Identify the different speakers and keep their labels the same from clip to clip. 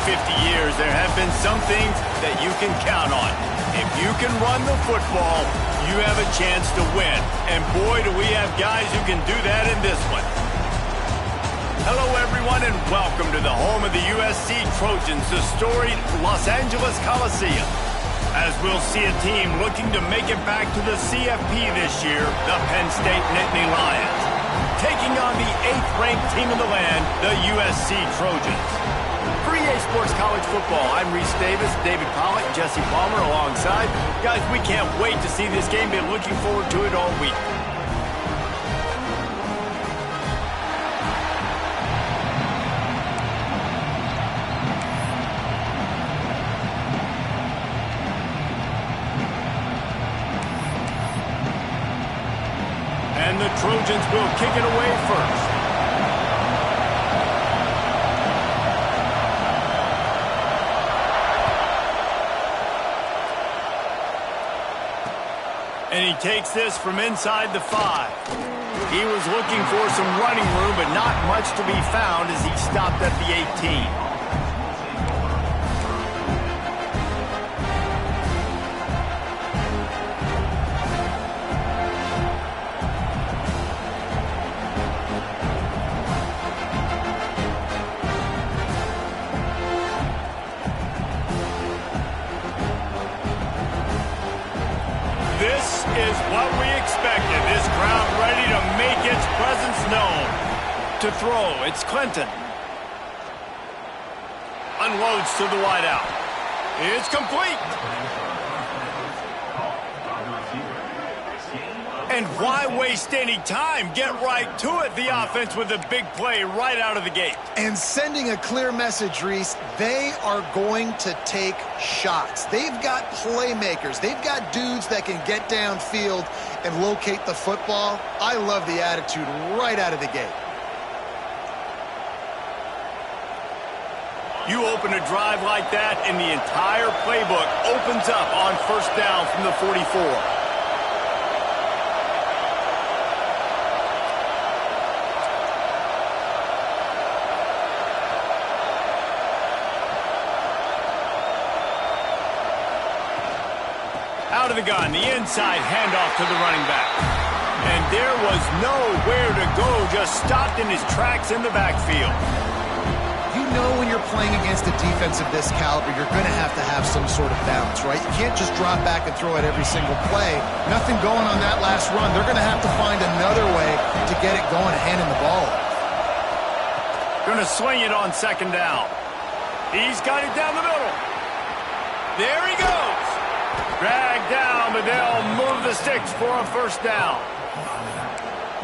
Speaker 1: 50 years, there have been some things that you can count on. If you can run the football, you have a chance to win. And boy, do we have guys who can do that in this one. Hello, everyone, and welcome to the home of the USC Trojans, the storied Los Angeles Coliseum. As we'll see a team looking to make it back to the CFP this year, the Penn State Nittany Lions, taking on the 8th-ranked team in the land, the USC Trojans. For EA Sports College Football, I'm Reese Davis, David Pollack, Jesse Palmer alongside. Guys, we can't wait to see this game. Been looking forward to it all week. And the Trojans will kick it away first. And he takes this from inside the 5. He was looking for some running room, but not much to be found as he stopped at the 18. This is what we expected. This crowd ready to make its presence known. To throw, it's Clinton. Unloads to the wideout. It's complete. And why waste any time? Get right to it. The offense with a big play right out of the gate.
Speaker 2: And sending a clear message, Reese, they are going to take shots. They've got playmakers. They've got dudes that can get downfield and locate the football. I love the attitude right out of the gate.
Speaker 1: You open a drive like that, and the entire playbook opens up on first down from the 44. Out of the gun, the inside handoff to the running back. And there was nowhere to go, just stopped in his tracks in the backfield.
Speaker 2: You know when you're playing against a defense of this caliber, you're going to have some sort of balance, right? You can't just drop back and throw it every single play. Nothing going on that last run. They're going to have to find another way to get it going, handing the ball off.
Speaker 1: Going to swing it on second down. He's got it down the middle. There he goes. Dragged down, but they'll move the sticks for a first down.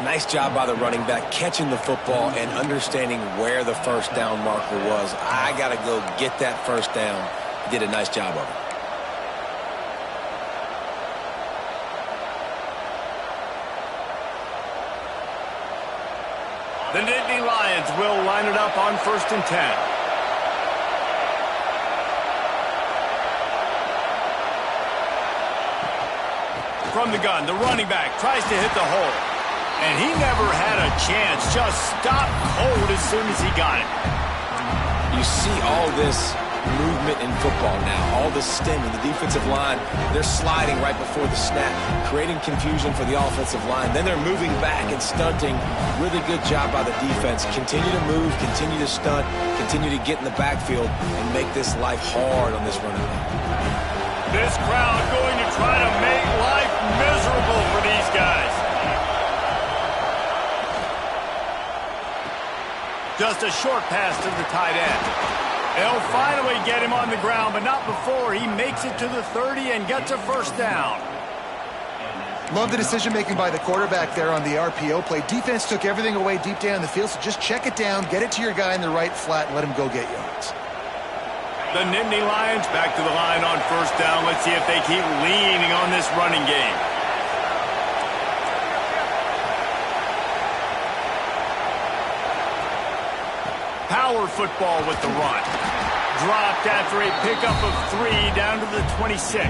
Speaker 3: Nice job by the running back, catching the football and understanding where the first down marker was. I got to go get that first down. He did a nice job of it.
Speaker 1: The Nittany Lions will line it up on 1st and 10. From the gun, the running back tries to hit the hole. And he never had a chance, just stopped cold as soon as he got it.
Speaker 3: You see all this movement in football now, all the stemming, the defensive line, they're sliding right before the snap, creating confusion for the offensive line. Then they're moving back and stunting. Really good job by the defense. Continue to move, continue to stunt, continue to get in the backfield and make this life hard on this running back.
Speaker 1: This crowd going to try to make life miserable for these guys. Just a short pass to the tight end. They'll finally get him on the ground, but not before he makes it to the 30 and gets a first down.
Speaker 2: Love the decision-making by the quarterback there on the RPO play. Defense took everything away deep down the field, so just check it down, get it to your guy in the right flat, and let him go get yards.
Speaker 1: The Nittany Lions back to the line on first down. Let's see if they keep leaning on this running game. Power football with the run. Dropped after a pickup of 3 down to the 26.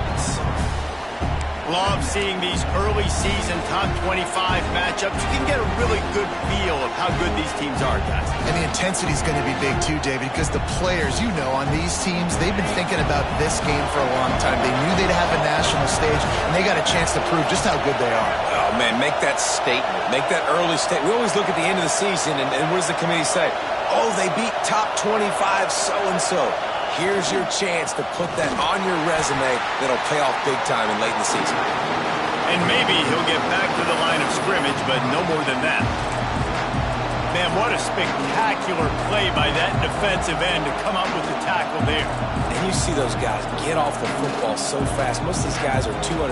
Speaker 1: Love seeing these early season top 25 matchups. You can get a really good feel of how good these teams are, guys.
Speaker 2: And the intensity is going to be big too, David, because the players, on these teams, they've been thinking about this game for a long time. They knew they'd have a national stage, and they got a chance to prove just how good they are.
Speaker 3: Oh, man, make that statement. Make that early statement. We always look at the end of the season, and what does the committee say? Oh, they beat top 25 so-and-so. Here's your chance to put that on your resume that'll pay off big time and late in the season.
Speaker 1: And maybe he'll get back to the line of scrimmage, but no more than that. Man, what a spectacular play by that defensive end to come up with the tackle there.
Speaker 3: And you see those guys get off the football so fast. Most of these guys are 250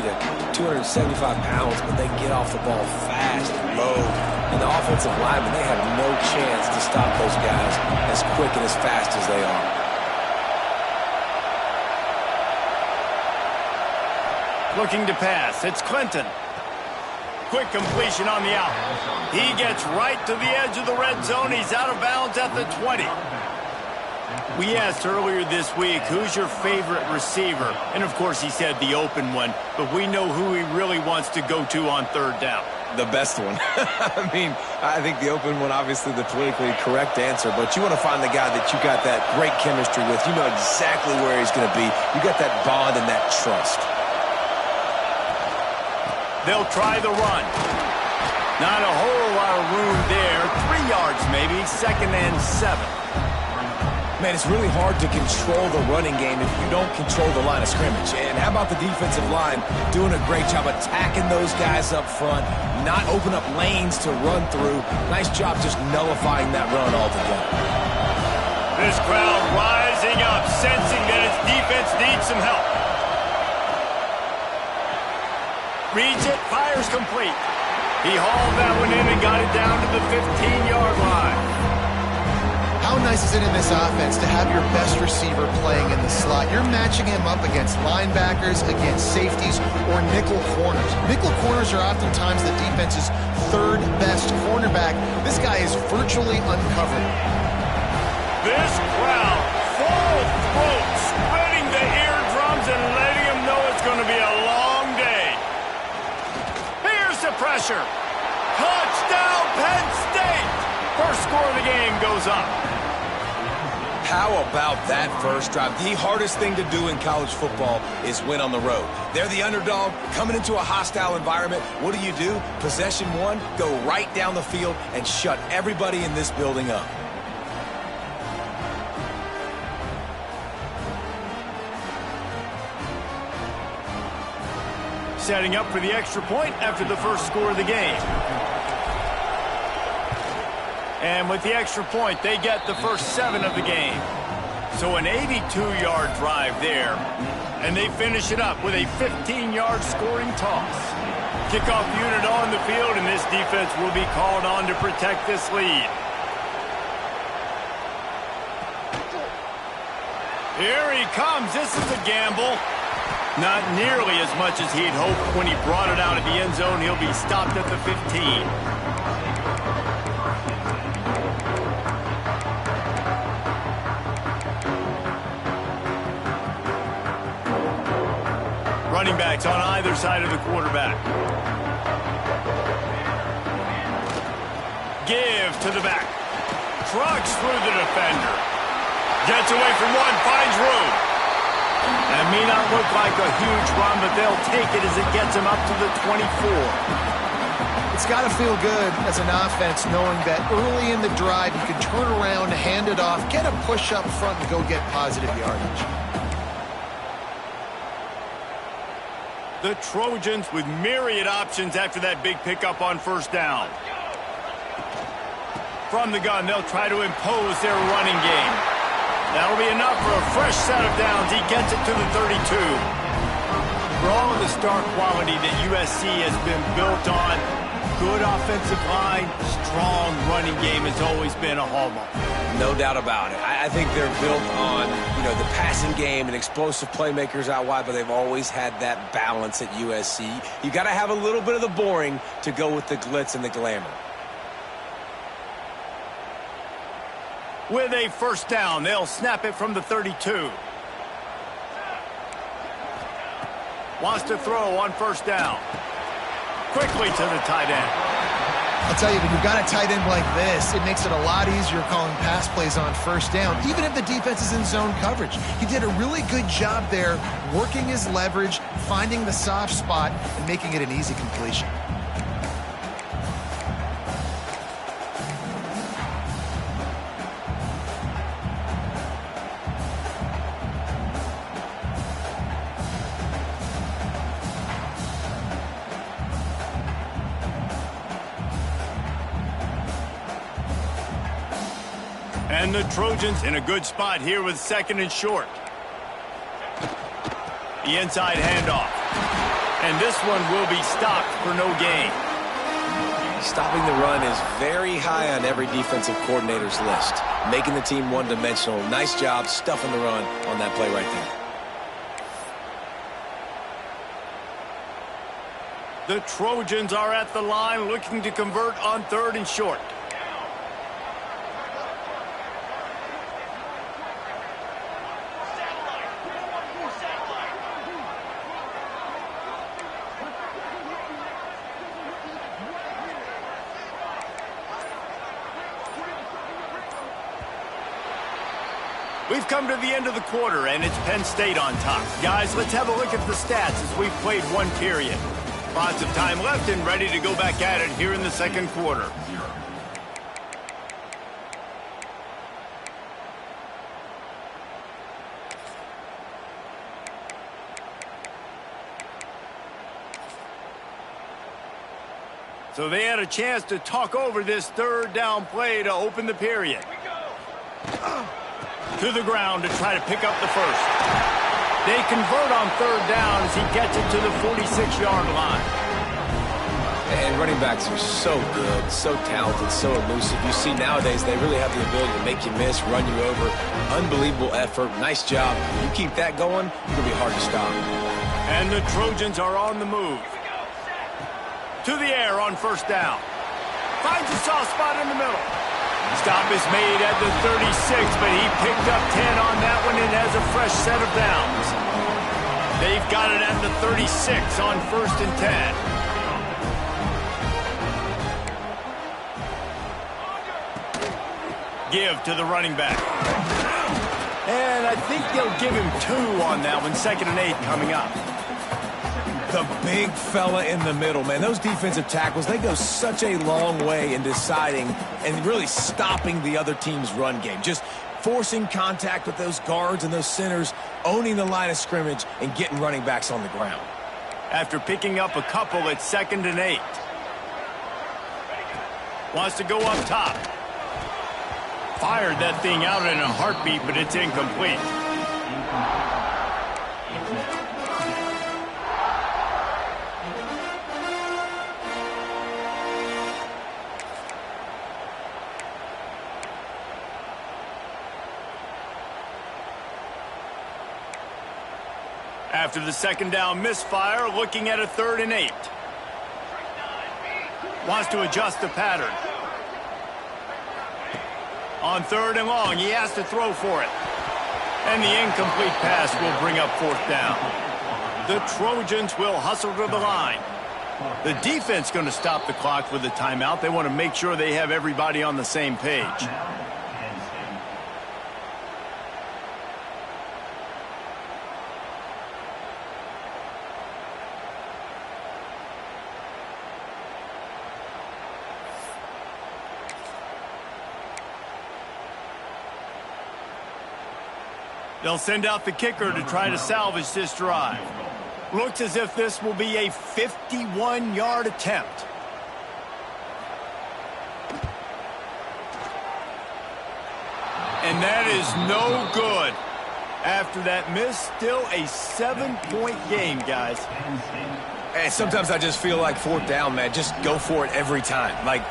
Speaker 3: to 275 pounds, but they get off the ball fast and low. And the offensive linemen, they have no chance to stop those guys as quick and as fast as they are.
Speaker 1: Looking to pass. It's Clinton. Quick completion on the out. He gets right to the edge of the red zone. He's out of bounds at the 20. We asked earlier this week, who's your favorite receiver? And, of course, he said the open one. But we know who he really wants to go to on third down.
Speaker 3: The best one. I mean, I think the open one, obviously the politically correct answer, but you want to find the guy that you got that great chemistry with. You know exactly where he's going to be. You got that bond and that trust.
Speaker 1: They'll try the run. Not a whole lot of room there. 3 yards maybe, 2nd and 7.
Speaker 3: Man, it's really hard to control the running game if you don't control the line of scrimmage. And how about the defensive line doing a great job attacking those guys up front, not open up lanes to run through. Nice job just nullifying that run altogether.
Speaker 1: This crowd rising up, sensing that its defense needs some help. Reads it, fires complete. He hauled that one in and got it down to the 15-yard line.
Speaker 2: How nice is it in this offense to have your best receiver playing in the slot? You're matching him up against linebackers, against safeties, or nickel corners. Nickel corners are oftentimes the defense's third best cornerback. This guy is virtually uncovered.
Speaker 1: This crowd, full throat, spreading the eardrums and letting him know it's going to be a long day. Here's the pressure. Touchdown, Penn State. First score of the game goes up.
Speaker 3: How about that first drive? The hardest thing to do in college football is win on the road. They're the underdog, coming into a hostile environment. What do? Possession one, go right down the field and shut everybody in this building up.
Speaker 1: Setting up for the extra point after the first score of the game. And with the extra point, they get the first 7 of the game. So an 82-yard drive there. And they finish it up with a 15-yard scoring toss. Kickoff unit on the field, and this defense will be called on to protect this lead. Here he comes. This is a gamble. Not nearly as much as he'd hoped when he brought it out of the end zone. He'll be stopped at the 15. Running backs on either side of the quarterback. Give to the back. Trucks through the defender. Gets away from one, finds room. That may not look like a huge run, but they'll take it as it gets them up to the 24.
Speaker 2: It's got to feel good as an offense knowing that early in the drive you can turn around, hand it off, get a push up front, and go get positive yardage.
Speaker 1: The Trojans with myriad options after that big pickup on first down. From the gun, they'll try to impose their running game. That'll be enough for a fresh set of downs. He gets it to the 32. For all of the star quality that USC has been built on, good offensive line, strong running game has always been a hallmark.
Speaker 3: No doubt about it. I think they're built on, the passing game and explosive playmakers out wide, but they've always had that balance at USC. You got to have a little bit of the boring to go with the glitz and the glamour.
Speaker 1: With a first down, they'll snap it from the 32. Wants to throw on first down. Quickly to the tight end.
Speaker 2: I'll tell you, when you've got a tight end like this, it makes it a lot easier calling pass plays on first down, even if the defense is in zone coverage. He did a really good job there, working his leverage, finding the soft spot, and making it an easy completion.
Speaker 1: And the Trojans in a good spot here with 2nd and short. The inside handoff. And this one will be stopped for no gain.
Speaker 3: Stopping the run is very high on every defensive coordinator's list. Making the team one-dimensional. Nice job stuffing the run on that play right
Speaker 1: there. The Trojans are at the line looking to convert on 3rd and short. We've come to the end of the quarter, and it's Penn State on top. Guys, let's have a look at the stats as we've played one period. Lots of time left and ready to go back at it here in the 2nd quarter. So they had a chance to talk over this 3rd down play to open the period. To the ground to try to pick up the first. They convert on 3rd down as he gets it to the 46-yard line.
Speaker 3: And running backs are so good, so talented, so elusive. You see nowadays they really have the ability to make you miss, run you over. Unbelievable effort. Nice job. You keep that going, it's going to be hard to stop.
Speaker 1: And the Trojans are on the move. To the air on 1st down. Finds a soft spot in the middle. Stop is made at the 36, but he picked up 10 on that one and has a fresh set of downs. They've got it at the 36 on 1st and 10. Give to the running back. And I think they'll give him 2 on that one, 2nd and 8 coming up.
Speaker 3: The big fella in the middle, man. Those defensive tackles, they go such a long way in deciding and really stopping the other team's run game. Just forcing contact with those guards and those centers, owning the line of scrimmage, and getting running backs on the ground.
Speaker 1: After picking up a couple at 2nd and 8. Wants to go up top. Fired that thing out in a heartbeat, but it's incomplete. After the 2nd down misfire, looking at a 3rd and 8. Wants to adjust the pattern. On 3rd and long, he has to throw for it. And the incomplete pass will bring up 4th down. The Trojans will hustle to the line. The defense going to stop the clock with the timeout. They want to make sure they have everybody on the same page. They'll send out the kicker to try to salvage this drive. Looks as if this will be a 51-yard attempt. And that is no good. After that miss, still a 7-point game, guys.
Speaker 3: And sometimes I just feel like 4th down, man. Just go for it every time. Like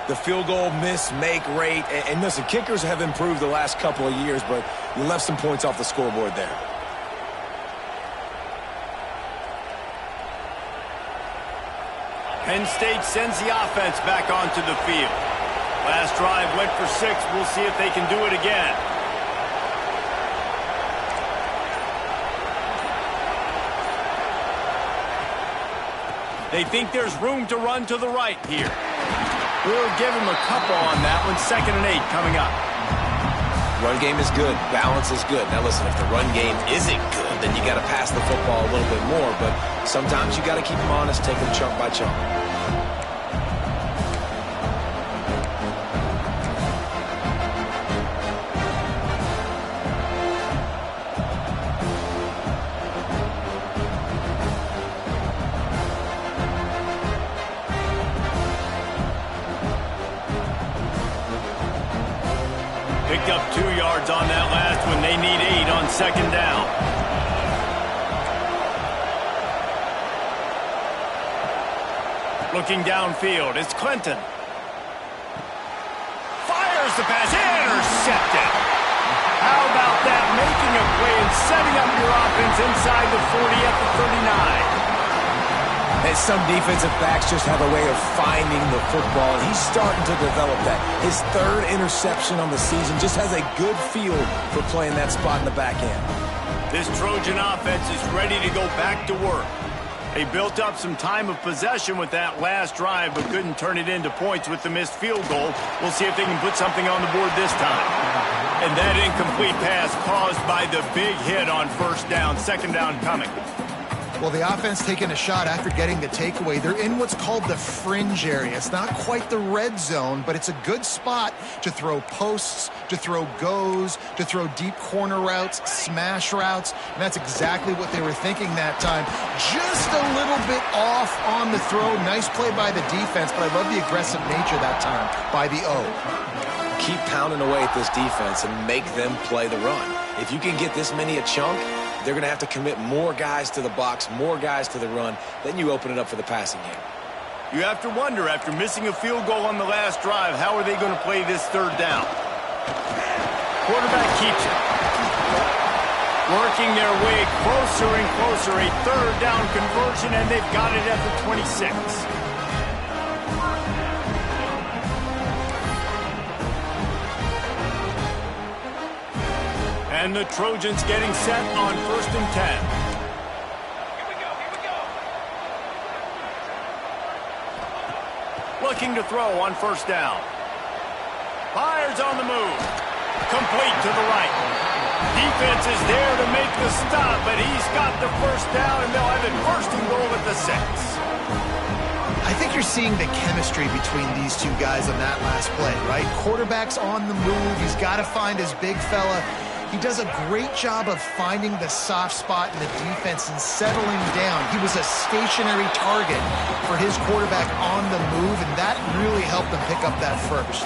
Speaker 3: the field goal miss-make rate. And listen, kickers have improved the last couple of years, but you left some points off the scoreboard there.
Speaker 1: Penn State sends the offense back onto the field. Last drive went for 6. We'll see if they can do it again. They think there's room to run to the right here. We'll give him a couple on that one. 2nd and 8 coming up.
Speaker 3: Run game is good. Balance is good. Now listen, if the run game isn't good, then you got to pass the football a little bit more. But sometimes you got to keep them honest, take them chunk by chunk.
Speaker 1: Picked up 2 yards on that last one. They need 8 on 2nd down. Looking downfield, it's Clinton. Fires the pass, intercepted. How about that? Making a play and setting up your offense inside the 40 at the 39.
Speaker 3: And some defensive backs just have a way of finding the football, and he's starting to develop that. His 3rd interception on the season just has a good feel for playing that spot in the back end.
Speaker 1: This Trojan offense is ready to go back to work. They built up some time of possession with that last drive, but couldn't turn it into points with the missed field goal. We'll see if they can put something on the board this time. And that incomplete pass caused by the big hit on 1st down. 2nd down coming.
Speaker 2: Well, the offense taking a shot after getting the takeaway. They're in what's called the fringe area. It's not quite the red zone, but it's a good spot to throw posts, to throw goes, to throw deep corner routes, smash routes, and that's exactly what they were thinking that time. Just a little bit off on the throw. Nice play by the defense, but I love the aggressive nature that time by the O.
Speaker 3: Keep pounding away at this defense and make them play the run. If you can get this many a chunk, they're going to have to commit more guys to the box, more guys to the run. Then you open it up for the passing game.
Speaker 1: You have to wonder, after missing a field goal on the last drive, how are they going to play this 3rd down? Quarterback keeps it. Working their way closer and closer. A 3rd down conversion, and they've got it at the 26. And the Trojans getting set on 1st and 10.
Speaker 4: Here we go.
Speaker 1: Looking to throw on 1st down. Fires on the move. Complete to the right. Defense is there to make the stop, but he's got the 1st down, and they'll have it 1st and goal at the 6.
Speaker 2: I think you're seeing the chemistry between these two guys on that last play, right? Quarterback's on the move. He's got to find his big fella. He does a great job of finding the soft spot in the defense and settling down. He was a stationary target for his quarterback on the move, and that really helped them pick up that 1st.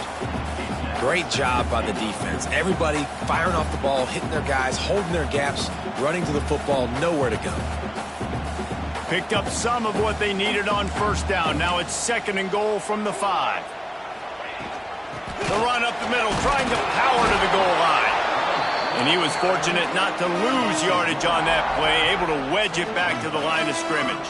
Speaker 3: Great job by the defense. Everybody firing off the ball, hitting their guys, holding their gaps, running to the football, nowhere to go.
Speaker 1: Picked up some of what they needed on 1st down. Now it's 2nd and goal from the 5. The run up the middle, trying to power to the goal line. And he was fortunate not to lose yardage on that play, able to wedge it back to the line of scrimmage.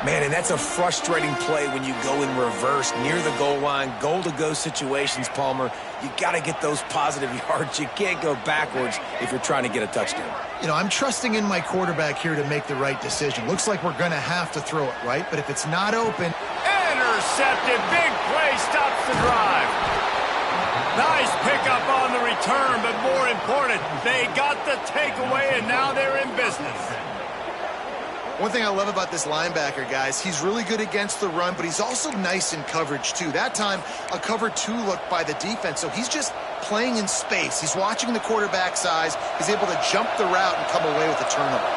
Speaker 3: Man, and that's a frustrating play when you go in reverse near the goal line, goal-to-go situations, Palmer. You got to get those positive yards. You can't go backwards if you're trying to get a touchdown.
Speaker 2: You know, I'm trusting in my quarterback here to make the right decision. Looks like we're going to have to throw it, right? But if it's not open...
Speaker 1: Intercepted. Big play stops the drive. Nice pickup on the return, but more important, they got the takeaway, and now they're in business.
Speaker 2: One thing I love about this linebacker, guys, he's really good against the run, but he's also nice in coverage, too. That time, a cover 2 look by the defense, so he's just playing in space. He's watching the quarterback's eyes. He's able to jump the route and come away with a turnover.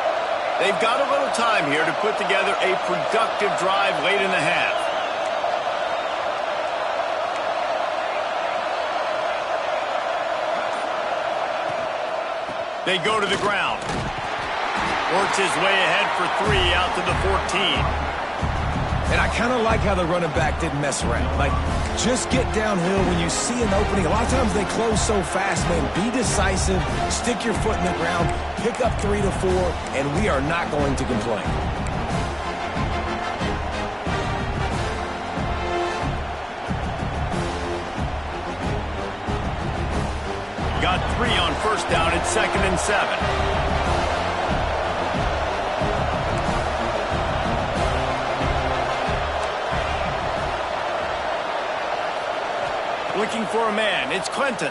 Speaker 1: They've got a little time here to put together a productive drive late in the half. They go to the ground. Works his way ahead for 3 out to the 14.
Speaker 3: And I kind of like how the running back didn't mess around. Like, just get downhill when you see an opening. A lot of times they close so fast, man. Be decisive, stick your foot in the ground, pick up 3 to 4, and we are not going to complain.
Speaker 1: Got 3 on 1st down at 2nd and 7. Looking for a man. It's Clinton.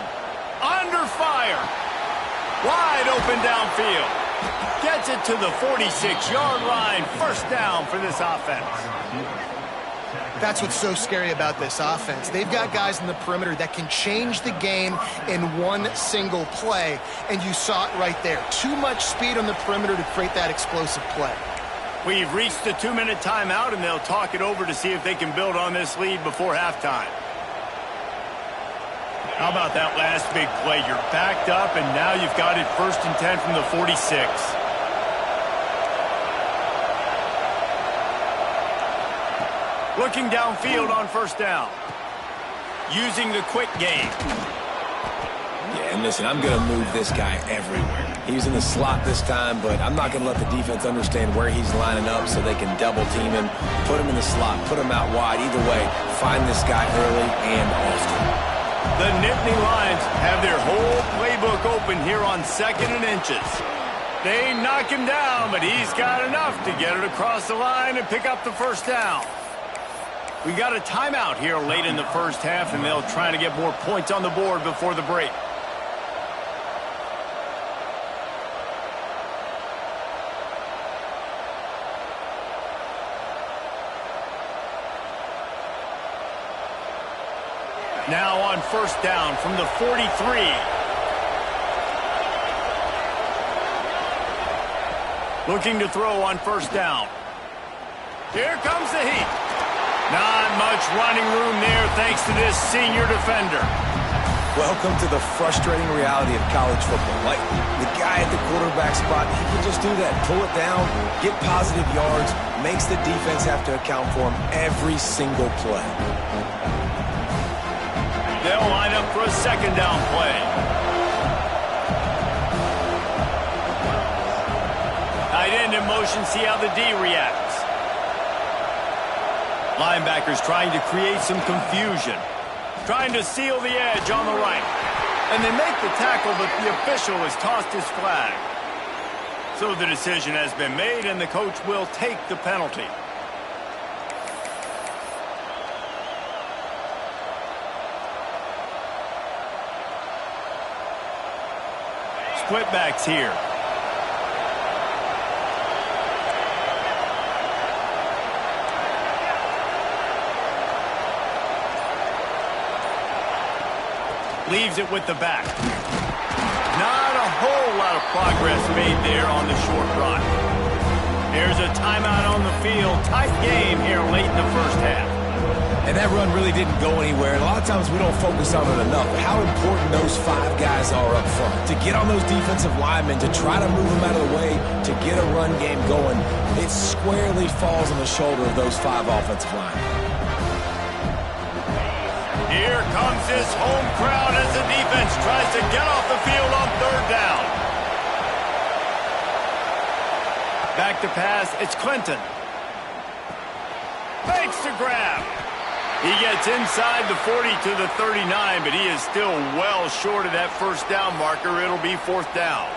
Speaker 1: Under fire. Wide open downfield. Gets it to the 46-yard line. First down for this offense.
Speaker 2: That's what's so scary about this offense. They've got guys in the perimeter that can change the game in one single play, and you saw it right there. Too much speed on the perimeter to create that explosive play.
Speaker 1: We've reached the 2-minute timeout, and they'll talk it over to see if they can build on this lead before halftime. How about that last big play? You're backed up, and now you've got it 1st and 10 from the 46. Looking downfield on first down. Using the quick game.
Speaker 3: Yeah, and listen, I'm going to move this guy everywhere. He's in the slot this time, but I'm not going to let the defense understand where he's lining up so they can double team him, put him in the slot, put him out wide. Either way, find this guy early and often.
Speaker 1: The Nittany Lions have their whole playbook open here on 2nd and inches. They knock him down, but he's got enough to get it across the line and pick up the first down. We got a timeout here late in the first half, and they'll try to get more points on the board before the break. Now on first down from the 43. Looking to throw on first down. Here comes the heat. Not much running room there thanks to this senior defender.
Speaker 3: Welcome to the frustrating reality of college football. Like, the guy at the quarterback spot, he can just do that. Pull it down, get positive yards, makes the defense have to account for him every single play.
Speaker 1: They'll line up for a second down play. Tight end in motion, see how the D reacts. Linebackers trying to create some confusion. Trying to seal the edge on the right. And they make the tackle, but the official has tossed his flag. So the decision has been made, and the coach will take the penalty. Split backs here. Leaves it with the back. Not a whole lot of progress made there on the short run. There's a timeout on the field. Tight game here late in the first half.
Speaker 3: And that run really didn't go anywhere. And a lot of times we don't focus on it enough. How important those 5 guys are up front. To get on those defensive linemen, to try to move them out of the way, to get a run game going, it squarely falls on the shoulder of those 5 offensive linemen.
Speaker 1: Here comes this home crowd as the defense tries to get off the field on third down. Back to pass, it's Clinton. Fakes to grab. He gets inside the 40 to the 39, but he is still well short of that first down marker. It'll be 4th down.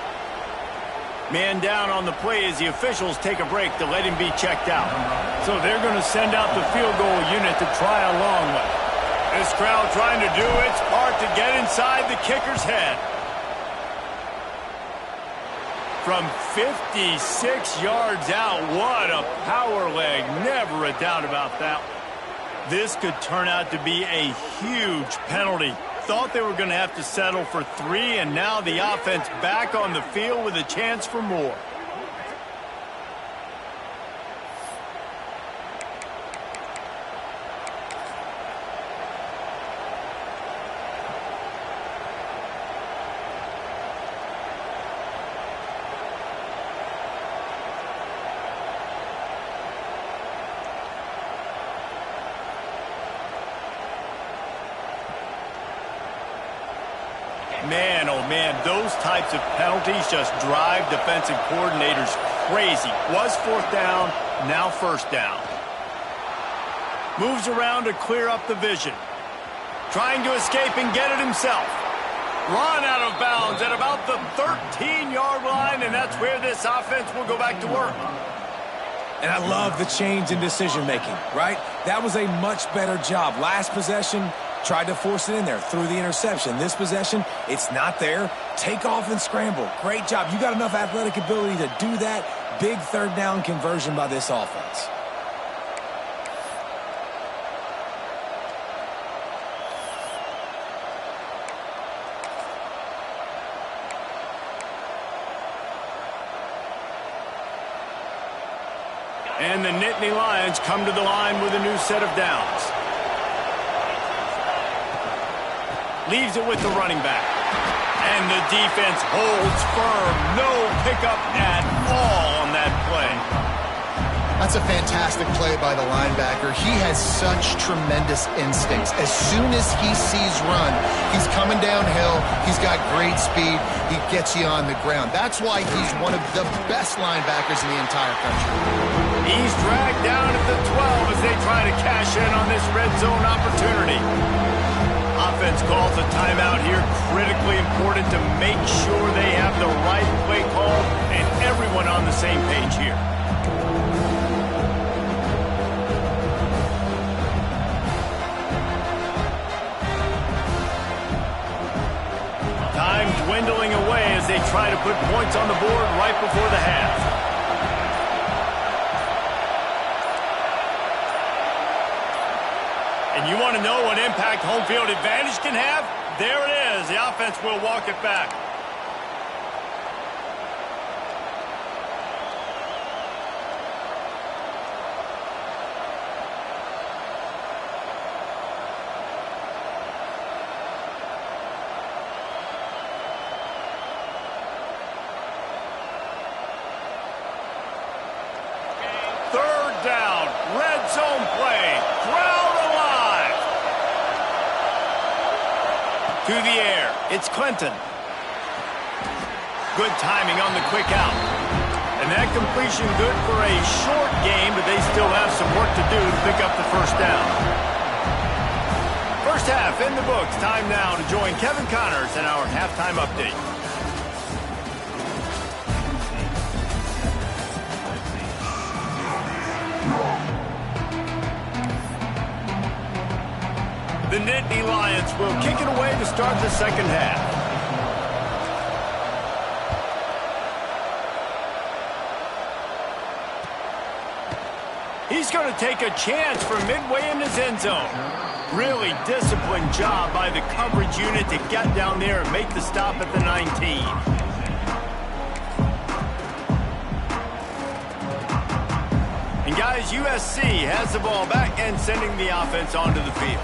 Speaker 1: Man down on the play as the officials take a break to let him be checked out. So they're going to send out the field goal unit to try a long one. This crowd trying to do its part to get inside the kicker's head. From 56 yards out, what a power leg. Never a doubt about that. This could turn out to be a huge penalty. Thought they were going to have to settle for 3, and now the offense back on the field with a chance for more. Man, oh man, those types of penalties just drive defensive coordinators crazy. Was 4th down, now 1st down. Moves around to clear up the vision. Trying to escape and get it himself. Run out of bounds at about the 13-yard line, and that's where this offense will go back to work.
Speaker 3: And I love the change in decision-making, right? That was a much better job. Last possession, Tried to force it in there, threw the interception. This possession, it's not there. Take off and scramble. Great job. You got enough athletic ability to do that. Big third down conversion by this offense.
Speaker 1: And the Nittany Lions come to the line with a new set of downs. Leaves it with the running back. And the defense holds firm. No pickup at all on that play.
Speaker 2: That's a fantastic play by the linebacker. He has such tremendous instincts. As soon as he sees run, he's coming downhill. He's got great speed. He gets you on the ground. That's why he's one of the best linebackers in the entire country.
Speaker 1: He's dragged down at the 12 as they try to cash in on this red zone opportunity. Offense calls a timeout here. Critically important to make sure they have the right play call and everyone on the same page here. Time dwindling away as they try to put points on the board right before the half. And you want to know what impact home field advantage can have? There it is. The offense will walk it back. Third down, red zone play, crowd alive. To the air, it's Clinton. Good timing on the quick out. And that completion good for a short game, but they still have some work to do to pick up the first down. First half in the books. Time now to join Kevin Connors in our halftime update. The Nittany Lions will kick it away to start the second half. He's going to take a chance from midway in his end zone. Really disciplined job by the coverage unit to get down there and make the stop at the 19. And guys, USC has the ball back and sending the offense onto the field.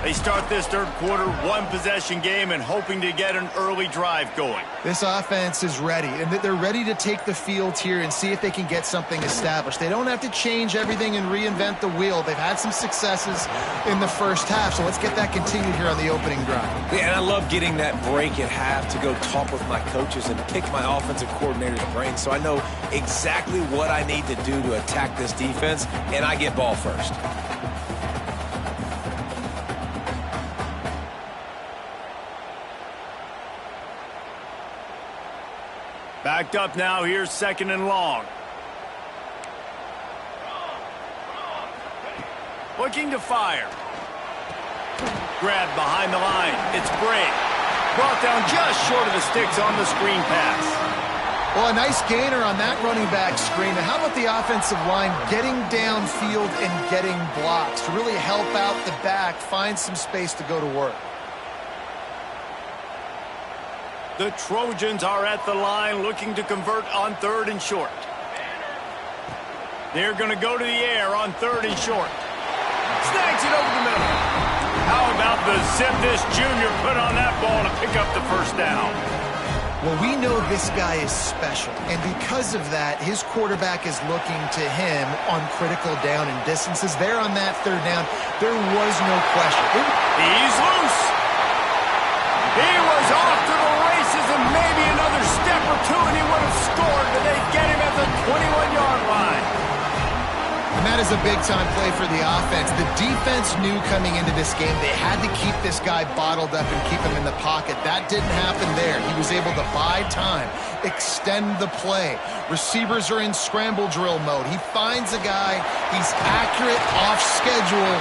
Speaker 1: They start this third quarter, one-possession game, and hoping to get an early drive going.
Speaker 2: This offense is ready, and they're ready to take the field here and see if they can get something established. They don't have to change everything and reinvent the wheel. They've had some successes in the first half, so let's get that continued here on the opening drive.
Speaker 3: Yeah, and I love getting that break at half to go talk with my coaches and pick my offensive coordinator's brain so I know exactly what I need to do to attack this defense, and I get ball first.
Speaker 1: Backed up now, here's second and long. Looking to fire. Grabbed behind the line. It's Bray. Brought down just short of the sticks on the screen pass.
Speaker 2: Well, a nice gainer on that running back screen. And how about the offensive line getting downfield and getting blocks to really help out the back, find some space to go to work?
Speaker 1: The Trojans are at the line looking to convert on third and short. They're going to go to the air on third and short. Snags it over the middle. How about the zip this junior put on that ball to pick up the first down?
Speaker 2: Well, we know this guy is special, and because of that, his quarterback is looking to him on critical down and distances. There on that third down, there was no question.
Speaker 1: He's loose. He was off to the races, and maybe another step or two, and he would have scored, but they get him at the 21-yard line.
Speaker 2: And that is a big-time play for the offense. The defense knew coming into this game they had to keep this guy bottled up and keep him in the pocket. That didn't happen there. He was able to buy time, extend the play. Receivers are in scramble drill mode. He finds a guy, he's accurate, off schedule,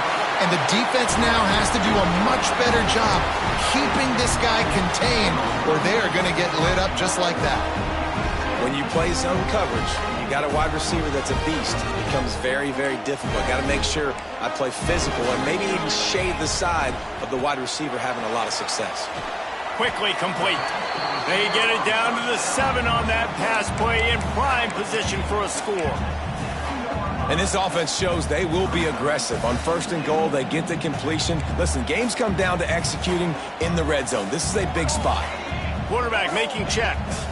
Speaker 2: And the defense now has to do a much better job keeping this guy contained, or they are going to get lit up just like that.
Speaker 3: When you play zone coverage, you got a wide receiver that's a beast. It becomes very, very difficult. Got to make sure I play physical and maybe even shade the side of the wide receiver having a lot of success.
Speaker 1: Quickly complete. They get it down to the 7 on that pass play, in prime position for a score.
Speaker 3: And this offense shows they will be aggressive. On 1st and goal, they get the completion. Listen, games come down to executing in the red zone. This is a big spot.
Speaker 1: Quarterback making checks.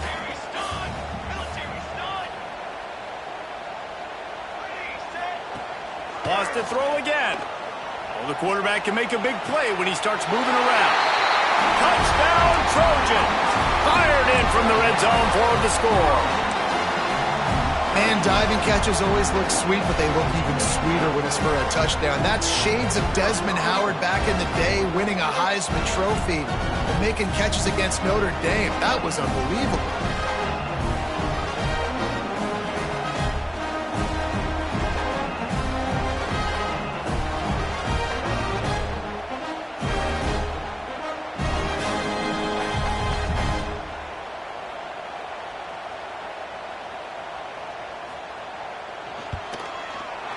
Speaker 1: Lost to throw again. Well, the quarterback can make a big play when he starts moving around. Touchdown, Trojans! Fired in from the red zone for the score.
Speaker 2: Man, diving catches always look sweet, but they look even sweeter when it's for a touchdown. That's shades of Desmond Howard back in the day, winning a Heisman Trophy and making catches against Notre Dame. That was unbelievable.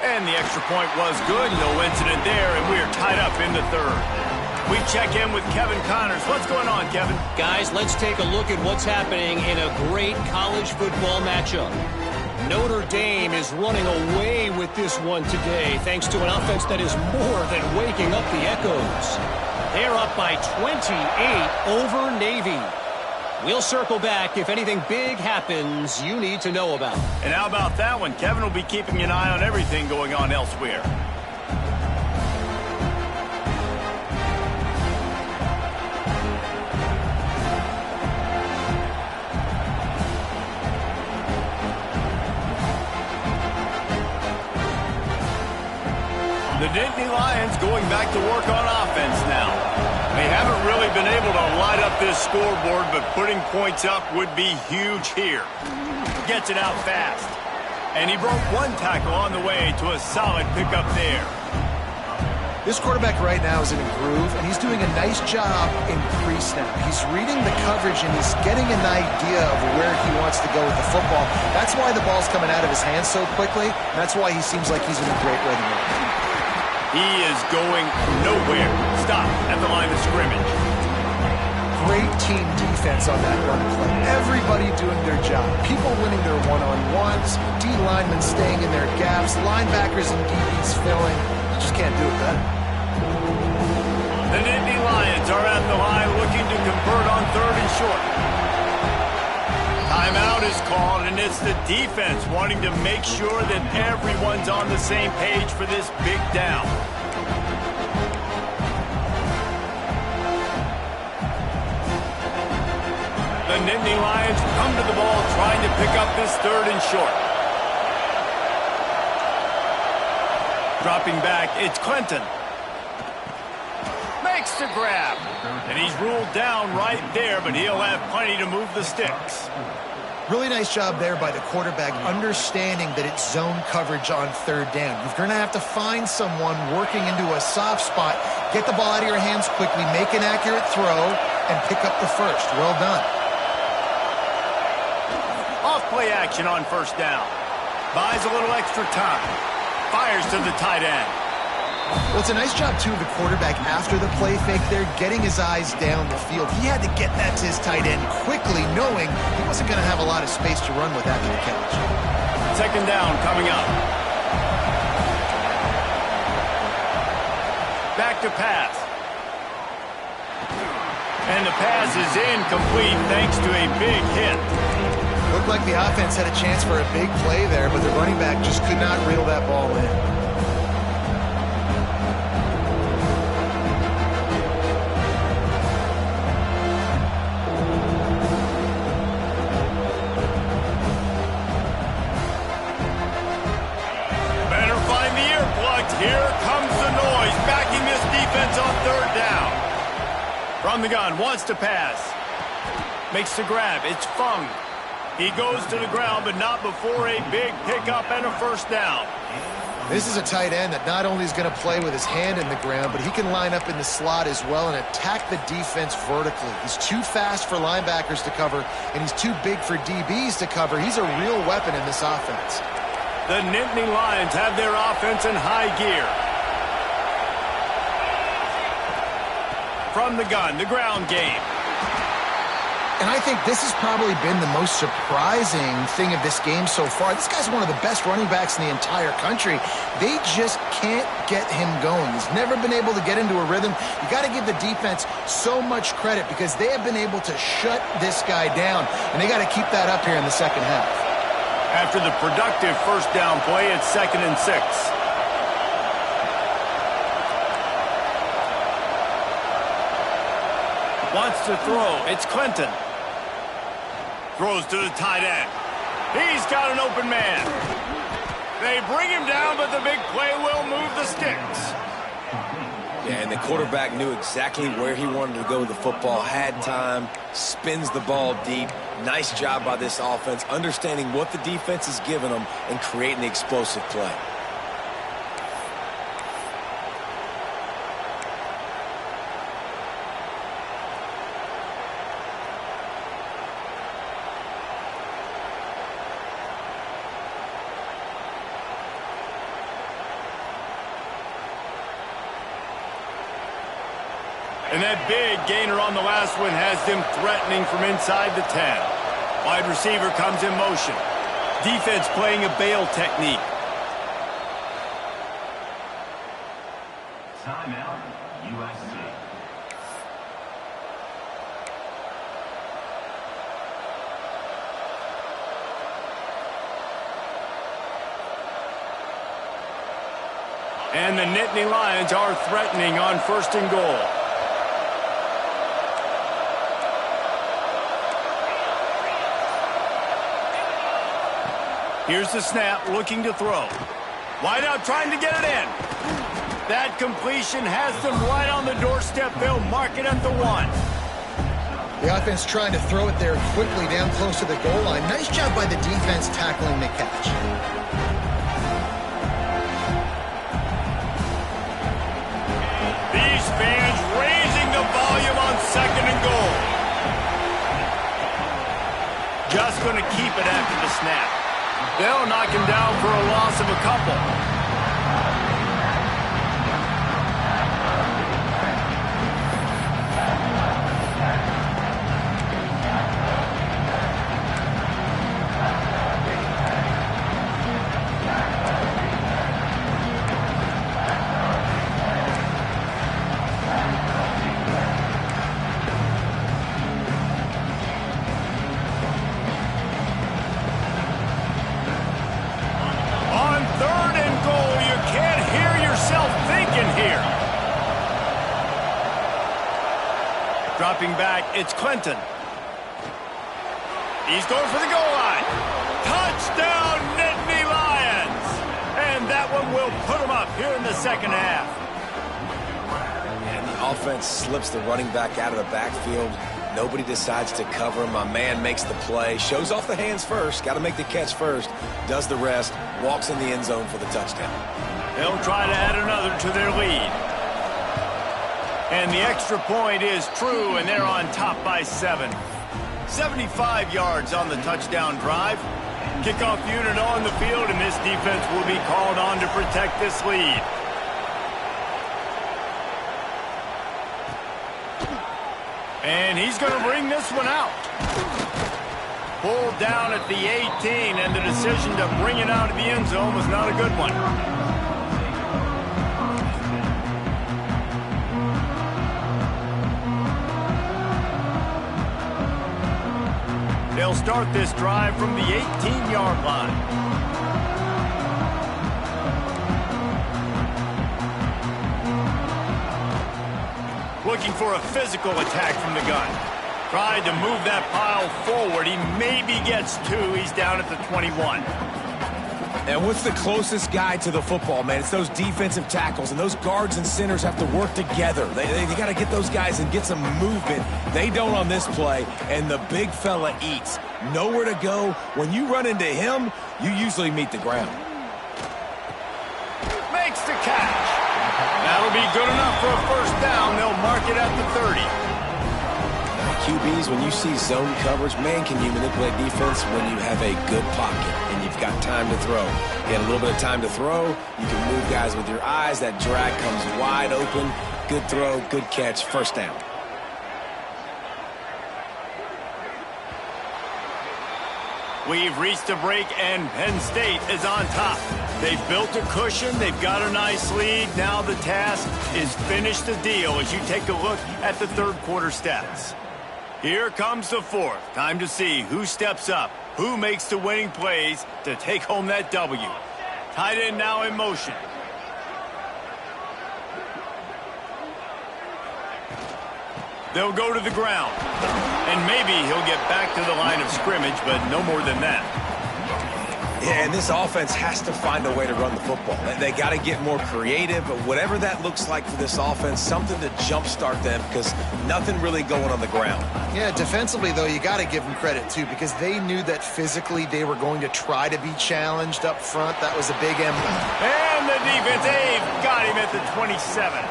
Speaker 1: And the extra point was good. No incident there, and we are tied up in the 3rd. We check in with Kevin Connors. What's going on, Kevin?
Speaker 5: Guys, let's take a look at what's happening in a great college football matchup. Notre Dame is running away with this one today, thanks to an offense that is more than waking up the echoes. They're up by 28 over Navy. We'll circle back if anything big happens you need to know about.
Speaker 1: And how about that one? Kevin will be keeping an eye on everything going on elsewhere. The Nittany Lions going back to work on offense now. They haven't really been able to light up this scoreboard, but putting points up would be huge here. Gets it out fast. And he broke one tackle on the way to a solid pickup there.
Speaker 2: This quarterback right now is in a groove, and he's doing a nice job in pre-snap. He's reading the coverage, and he's getting an idea of where he wants to go with the football. That's why the ball's coming out of his hands so quickly, and that's why he seems like he's in a great rhythm.
Speaker 1: He is going nowhere. Stop at the line of scrimmage.
Speaker 2: Great team defense on that run play. Everybody doing their job. People winning their one-on-ones, D linemen staying in their gaps, linebackers and DBs filling. You just can't do it better.
Speaker 1: The Nittany Lions are at the line looking to convert on 3rd and short. Timeout is called, and it's the defense wanting to make sure that everyone's on the same page for this big down. The Nittany Lions come to the ball trying to pick up this 3rd and short. Dropping back, it's Clinton. Makes the grab. And he's ruled down right there, but he'll have plenty to move the sticks.
Speaker 2: Really nice job there by the quarterback, understanding that it's zone coverage on 3rd down. You're going to have to find someone working into a soft spot, get the ball out of your hands quickly, make an accurate throw, and pick up the 1st. Well done.
Speaker 1: Off play action on 1st down. Buys a little extra time. Fires to the tight end.
Speaker 2: Well, it's a nice job, too, of the quarterback after the play fake there, getting his eyes down the field. He had to get that to his tight end quickly, knowing he wasn't going to have a lot of space to run with after the catch.
Speaker 1: 2nd down coming up. Back to pass. And the pass is incomplete thanks to a big hit.
Speaker 2: Looked like the offense had a chance for a big play there, but the running back just could not reel that ball in.
Speaker 1: Here comes the noise, backing this defense on 3rd down. From the gun, wants to pass. Makes the grab, it's Fung. He goes to the ground, but not before a big pickup and a 1st down.
Speaker 2: This is a tight end that not only is going to play with his hand in the ground, but he can line up in the slot as well and attack the defense vertically. He's too fast for linebackers to cover, and he's too big for DBs to cover. He's a real weapon in this offense.
Speaker 1: The Nittany Lions have their offense in high gear. From the gun, the ground game.
Speaker 2: And I think this has probably been the most surprising thing of this game so far. This guy's one of the best running backs in the entire country. They just can't get him going. He's never been able to get into a rhythm. You got to give the defense so much credit because they have been able to shut this guy down, and they got to keep that up here in the second half.
Speaker 1: After the productive first down play, it's 2nd and 6. Wants to throw. It's Clinton. Throws to the tight end. He's got an open man. They bring him down, but the big play will move the sticks.
Speaker 3: Yeah, and the quarterback knew exactly where he wanted to go with the football, had time, spins the ball deep. Nice job by this offense, understanding what the defense is giving them and creating the explosive play.
Speaker 1: And that big gainer on the last one has them threatening from inside the 10. Wide receiver comes in motion. Defense playing a bail technique.
Speaker 4: Timeout, USC.
Speaker 1: And the Nittany Lions are threatening on 1st and goal. Here's the snap, looking to throw. Wide out, trying to get it in. That completion has them right on the doorstep. They'll mark it at the 1.
Speaker 2: The offense trying to throw it there quickly down close to the goal line. Nice job by the defense tackling the catch.
Speaker 1: These fans raising the volume on 2nd and goal. Just going to keep it after the snap. They'll knock him down for a loss of a couple. Dropping back, it's Clinton. He's going for the goal line. Touchdown, Nittany Lions! And that one will put them up here in the second half.
Speaker 3: And the offense slips the running back out of the backfield. Nobody decides to cover him. My man makes the play. Shows off the hands first. Got to make the catch first. Does the rest. Walks in the end zone for the touchdown.
Speaker 1: They'll try to add another to their lead. And the extra point is true, and they're on top by 7. 75 yards on the touchdown drive. Kickoff unit on the field, and this defense will be called on to protect this lead. And he's going to bring this one out. Pulled down at the 18, and the decision to bring it out of the end zone was not a good one. They'll start this drive from the 18-yard line. Looking for a physical attack from the gun. Tried to move that pile forward. He maybe gets 2. He's down at the 21.
Speaker 3: And what's the closest guy to the football, man? It's those defensive tackles, and those guards and centers have to work together. They got to get those guys and get some movement. They don't on this play, and the big fella eats. Nowhere to go. When you run into him, you usually meet the ground.
Speaker 1: catch. That'll be good enough for a first down. They'll mark it at the 30.
Speaker 3: QBs, when you see zone coverage, man, can you manipulate defense when you have a good pocket and you've got time to throw. You get a little bit of time to throw. You can move guys with your eyes. That drag comes wide open. Good throw, good catch, first down.
Speaker 1: We've reached a break, and Penn State is on top. They've built a cushion. They've got a nice lead. Now the task is finish the deal as you take a look at the third quarter stats. Here comes the fourth. Time to see who steps up, who makes the winning plays to take home that W. Tight end now in motion. They'll go to the ground. And maybe he'll get back to the line of scrimmage, but no more than that.
Speaker 3: Yeah, and this offense has to find a way to run the football. They got to get more creative, but whatever that looks like for this offense, something to jumpstart them because nothing really going on the ground.
Speaker 2: Yeah, defensively, though, you got to give them credit, too, because they knew that physically they were going to try to be challenged up front. That was a big emblem.
Speaker 1: And the defense, they've got him at the 27.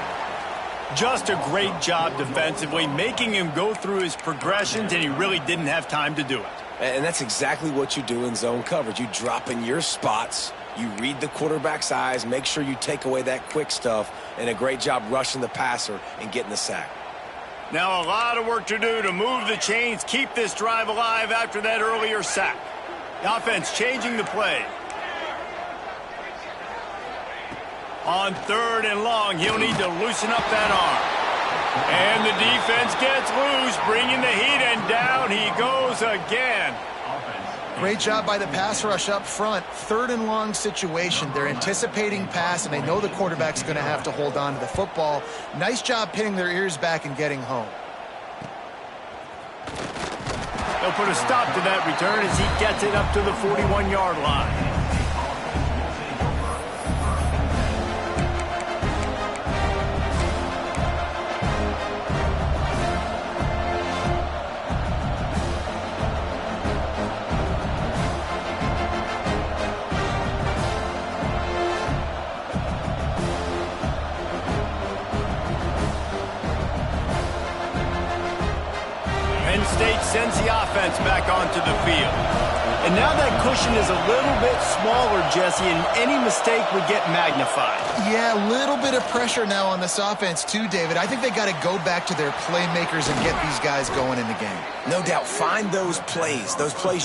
Speaker 1: Just a great job defensively, making him go through his progressions, and he really didn't have time to do it.
Speaker 3: And that's exactly what you do in zone coverage. You drop in your spots, you read the quarterback's eyes, make sure you take away that quick stuff, and a great job rushing the passer and getting the sack.
Speaker 1: Now a lot of work to do to move the chains, keep this drive alive after that earlier sack. The offense changing the play. On third and long, he'll need to loosen up that arm. And the defense gets loose, bringing the heat, and down he goes again.
Speaker 2: Great job by the pass rush up front. Third and long situation. They're anticipating pass, and they know the quarterback's going to have to hold on to the football. Nice job pinning their ears back and getting home.
Speaker 1: They'll put a stop to that return as he gets it up to the 41-yard line. Penn State sends the offense back onto the field. And now that cushion is a little bit smaller, Jesse, and any mistake would get magnified.
Speaker 2: Yeah, a little bit of pressure now on this offense too, David. I think they got to go back to their playmakers and get these guys going in the game.
Speaker 3: No doubt, find those plays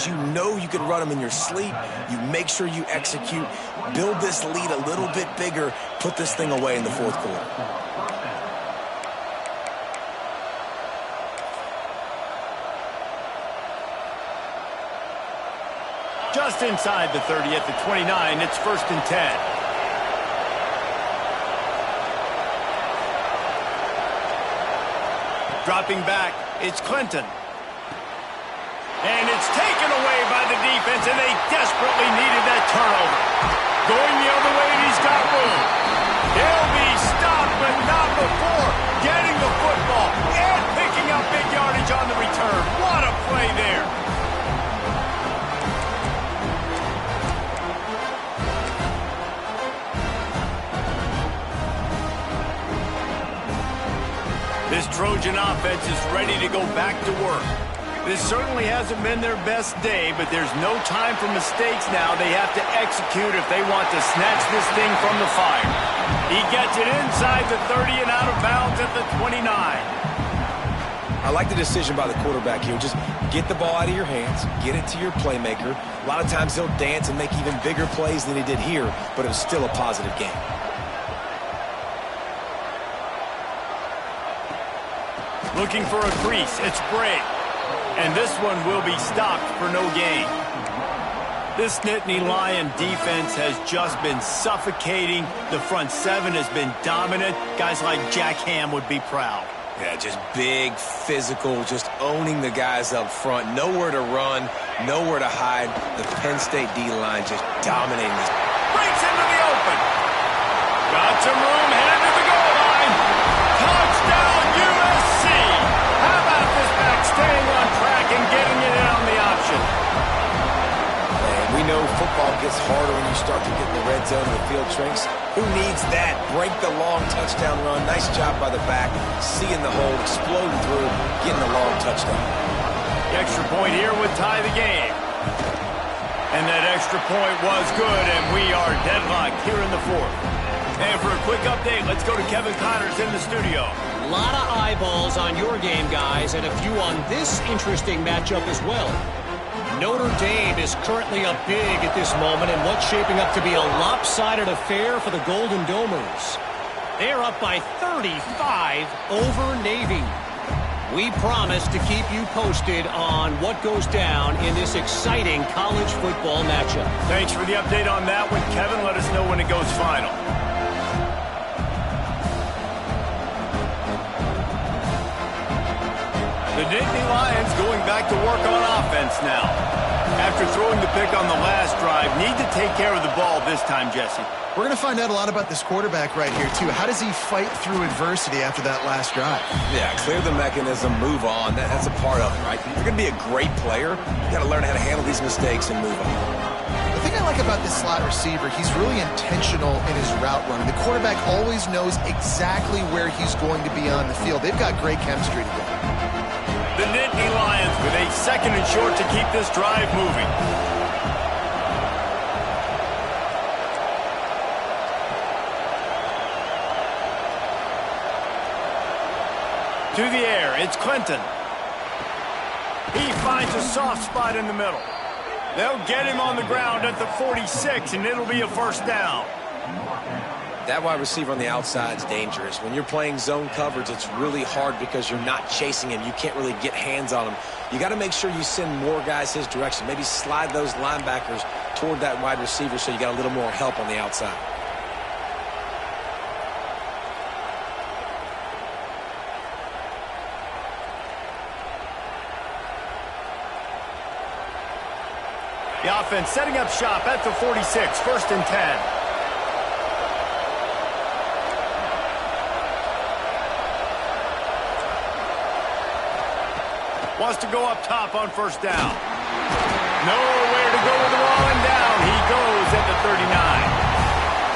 Speaker 3: you know you can run them in your sleep. You make sure you execute, build this lead a little bit bigger, put this thing away in the fourth quarter.
Speaker 1: Just inside the 30 at the 29, it's 1st and 10. Dropping back, it's Clinton. And it's taken away by the defense, and they desperately needed that turnover. Going the other way, and he's got room. He'll be stopped, but not before getting the football and picking up big yardage on the return. What a play there. This Trojan offense is ready to go back to work. This certainly hasn't been their best day, but there's no time for mistakes now. They have to execute if they want to snatch this thing from the fire. He gets it inside the 30 and out of bounds at the 29.
Speaker 3: I like the decision by the quarterback here. Just get the ball out of your hands, get it to your playmaker. A lot of times he'll dance and make even bigger plays than he did here, but it was still a positive game.
Speaker 1: Looking for a crease, it's Bray. And this one will be stopped for no gain. This Nittany Lion defense has just been suffocating. The front seven has been dominant. Guys like Jack Ham would be proud.
Speaker 3: Yeah, just big, physical, just owning the guys up front. Nowhere to run, nowhere to hide. The Penn State D-line just dominating this.
Speaker 1: Breaks into the open. Got some room, headed to the goal line. Touchdown, USC. How about this back staying on track and getting it in on the option?
Speaker 3: And we know football gets harder when you start to get in the red zone and the field shrinks. Who needs that? Break the long touchdown run. Nice job by the back. Seeing the hole, exploding through, getting the long touchdown.
Speaker 1: The extra point here would tie the game. And that extra point was good, and we are deadlocked here in the fourth. And for a quick update, let's go to Kevin Connors in the studio.
Speaker 5: A lot of eyeballs on your game, guys, and a few on this interesting matchup as well. Notre Dame is currently up big at this moment in what's shaping up to be a lopsided affair for the Golden Domers. They're up by 35 over Navy. We promise to keep you posted on what goes down in this exciting college football matchup.
Speaker 1: Thanks for the update on that one, Kevin. Let us know when it goes final. The Nittany Lions going back to work on offense now. After throwing the pick on the last drive, need to take care of the ball this time, Jesse.
Speaker 2: We're going to find out a lot about this quarterback right here, too. How does he fight through adversity after that last drive?
Speaker 3: Yeah, clear the mechanism, move on. That's a part of it, right? If you're going to be a great player, you got to learn how to handle these mistakes and move on.
Speaker 2: The thing I like about this slot receiver, he's really intentional in his route running. The quarterback always knows exactly where he's going to be on the field. They've got great chemistry together.
Speaker 1: The Nittany Lions with a second and short to keep this drive moving. To the air, it's Clinton. He finds a soft spot in the middle. They'll get him on the ground at the 46, and it'll be a first down.
Speaker 3: That wide receiver on the outside is dangerous. When you're playing zone coverage, it's really hard because you're not chasing him. You can't really get hands on him. You got to make sure you send more guys his direction. Maybe slide those linebackers toward that wide receiver so you got a little more help on the outside.
Speaker 1: The offense setting up shop at the 46, first and 10. Wants to go up top on first down. Nowhere to go with the ball and down. He goes at the 39.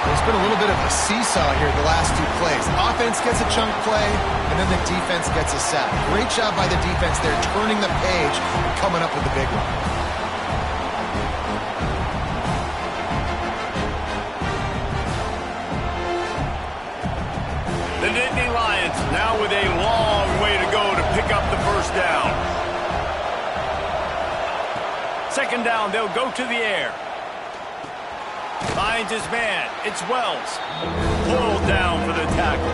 Speaker 2: There's been a little bit of a seesaw here the last two plays. The offense gets a chunk play, and then the defense gets a sack. Great job by the defense there, turning the page and coming up with the big one.
Speaker 1: The Nittany Lions now with a long way to go to pick up the first down. Second down, they'll go to the air. Finds his man. It's Wells. Pulled down for the tackle.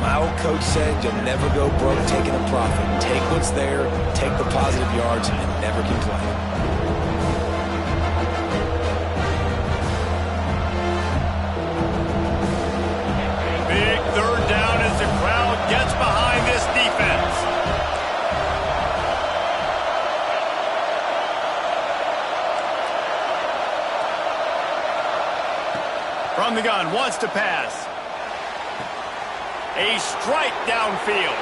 Speaker 3: My old coach said you'll never go broke taking a profit. Take what's there, take the positive yards, and never complain.
Speaker 1: Big third down as the crowd gets behind this defense. From the gun, wants to pass. A strike downfield.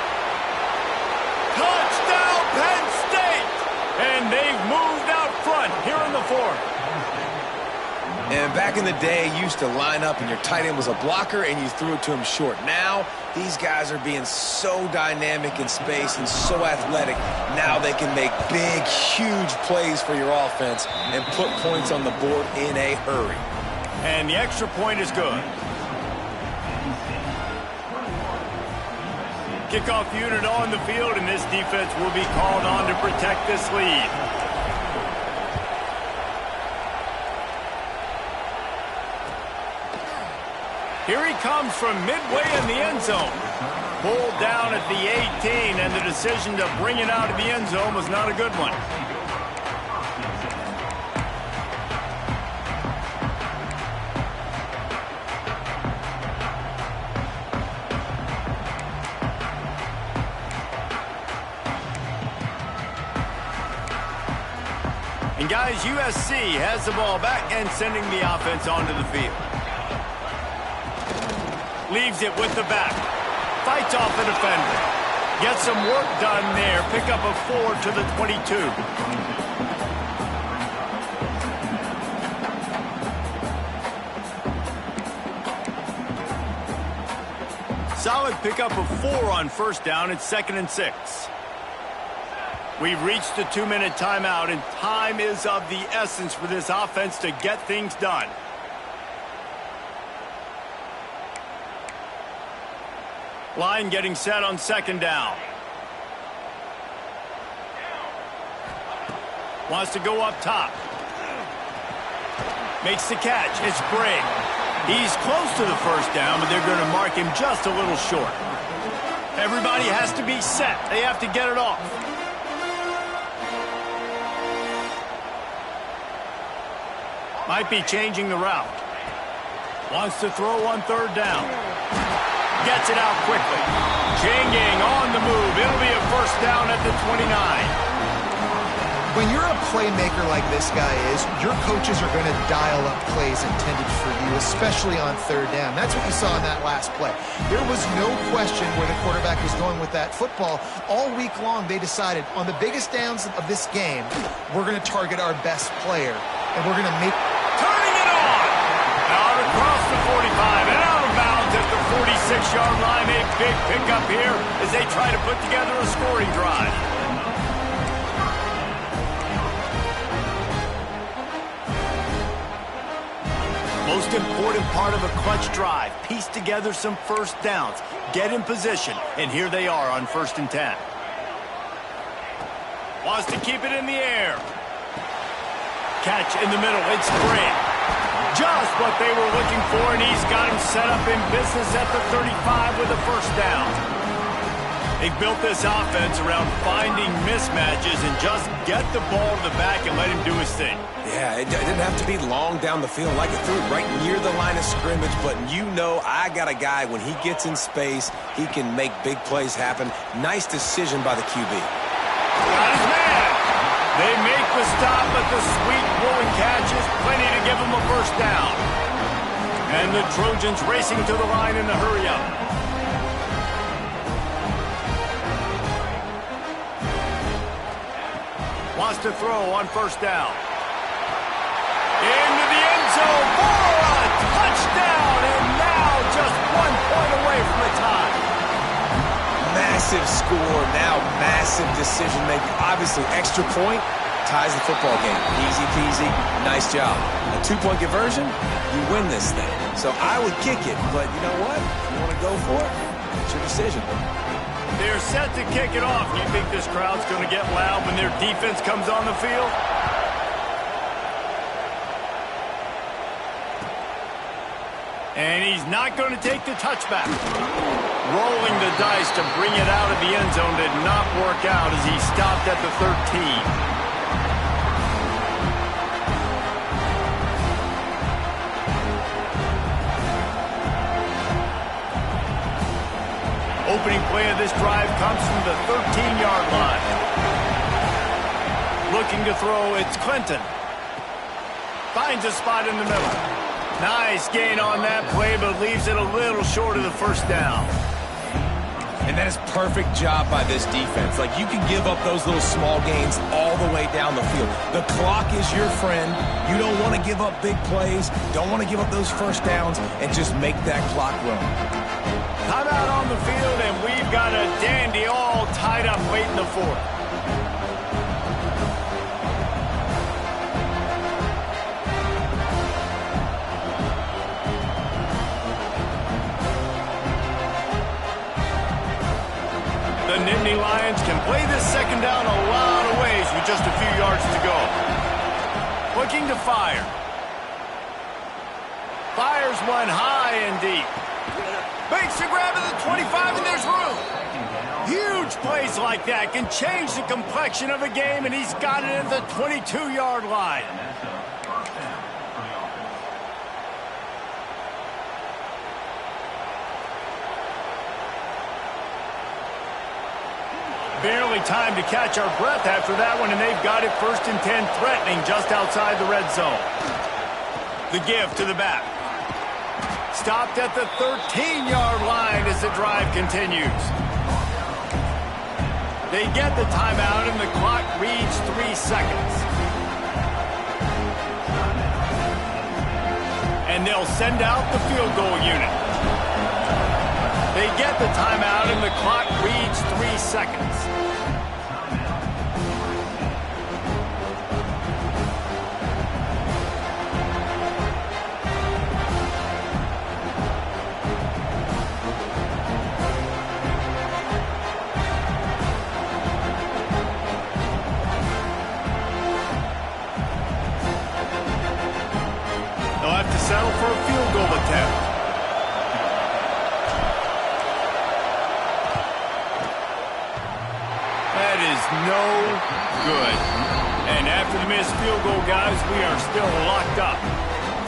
Speaker 1: Touchdown, Penn State! And they've moved out front here in the fourth.
Speaker 3: And back in the day, you used to line up and your tight end was a blocker and you threw it to him short. Now, these guys are being so dynamic in space and so athletic. Now they can make big, huge plays for your offense and put points on the board in a hurry.
Speaker 1: And the extra point is good. Kickoff unit on the field, and this defense will be called on to protect this lead. Here he comes from midway in the end zone. Pulled down at the 18, and the decision to bring it out of the end zone was not a good one. And guys, USC has the ball back and sending the offense onto the field. Leaves it with the back. Fights off the defender. Gets some work done there. Pick up a 4 to the 22. Solid pickup of 4 on first down. It's 2nd and 6. We've reached the 2-minute timeout, and time is of the essence for this offense to get things done. Line getting set on 2nd down. Wants to go up top. Makes the catch. It's Bray. He's close to the first down, but they're going to mark him just a little short. Everybody has to be set. They have to get it off. Might be changing the route. Wants to throw on 3rd down. Gets it out quickly. Changing on the move. It'll be a first down at the 29.
Speaker 2: When you're a playmaker like this guy is, your coaches are going to dial up plays intended for you, especially on 3rd down. That's what you saw in that last play. There was no question where the quarterback was going with that football. All week long, they decided on the biggest downs of this game, we're going to target our best player, and we're going to make...
Speaker 1: Turning it on! Out across the 45 and out of bounds at the 46-yard line. A big pickup here as they try to put together a scoring drive. Most important part of a clutch drive. Piece together some first downs. Get in position. And here they are on 1st and 10. Wants to keep it in the air. Catch in the middle. It's Bray. Just what they were looking for, and he's got him set up in business at the 35 with a first down. They built this offense around finding mismatches and just get the ball to the back and let him do his thing.
Speaker 3: Yeah, it didn't have to be long down the field. Like it threw right near the line of scrimmage, but you know I got a guy, when he gets in space, he can make big plays happen. Nice decision by the QB.
Speaker 1: Got his man. They make the stop, but the sweet rolling catch is plenty to give them a first down. And the Trojans racing to the line in the hurry-up. Wants to throw on first down. Into the end zone for a touchdown, and now just 1 point away from the tie.
Speaker 3: Massive score, now massive decision making. Obviously, extra point ties the football game. Easy peasy, nice job. A 2-point conversion, you win this thing. So I would kick it, but you know what? If you want to go for it, it's your decision.
Speaker 1: They're set to kick it off. Do you think this crowd's going to get loud when their defense comes on the field? And he's not going to take the touchback. Rolling the dice to bring it out of the end zone did not work out as he stopped at the 13. Opening play of this drive comes from the 13-yard line. Looking to throw, it's Clinton. Finds a spot in the middle. Nice gain on that play, but leaves it a little short of the first down.
Speaker 3: And that is perfect job by this defense. Like, you can give up those little small gains all the way down the field. The clock is your friend. You don't want to give up big plays. Don't want to give up those first downs, and just make that clock run.
Speaker 1: Timeout on the field, and we've got a dandy all tied up late in the fourth. The Nittany Lions can play this second down a lot of ways with just a few yards to go. Looking to fire. Fires one high and deep. Makes the grab at the 25, and there's room. Huge plays like that can change the complexion of a game, and he's got it at the 22-yard line. Barely time to catch our breath after that one, and they've got it 1st and 10, threatening just outside the red zone. The give to the back. Stopped at the 13-yard line as the drive continues. They get the timeout, and the clock reads 3 seconds. And they'll send out the field goal unit. They get the timeout, and the clock reads 3 seconds. They'll have to settle for a field goal attempt. No good. And after the missed field goal, guys, we are still locked up.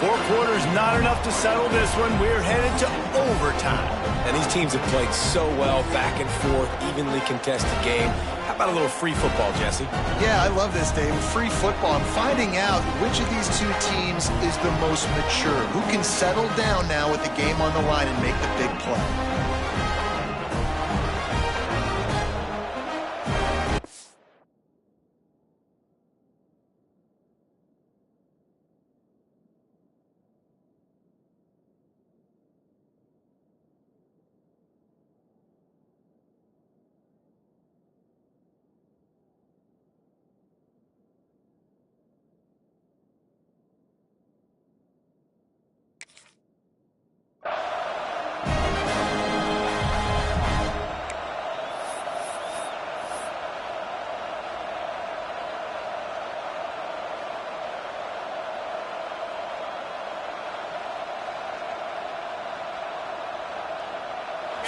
Speaker 1: 4 quarters, not enough to settle this one. We're headed to overtime.
Speaker 3: And these teams have played so well, back and forth, evenly contested game. How about a little free football, Jesse?
Speaker 2: Yeah, I love this, Dave. Free football. I'm finding out which of these two teams is the most mature. Who can settle down now with the game on the line and make the big play?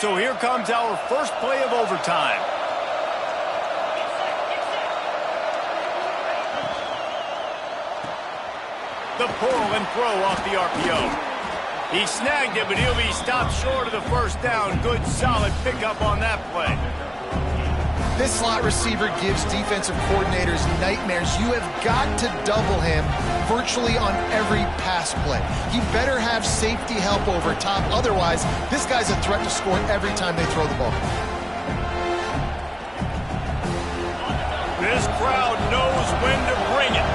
Speaker 1: So here comes our first play of overtime. The pull and throw off the RPO. He snagged it, but he'll be stopped short of the first down. Good, solid pickup on that play.
Speaker 2: This slot receiver gives defensive coordinators nightmares. You have got to double him virtually on every pass play. He better have safety help over top. Otherwise, this guy's a threat to score every time they throw the ball.
Speaker 1: This crowd knows when to bring it.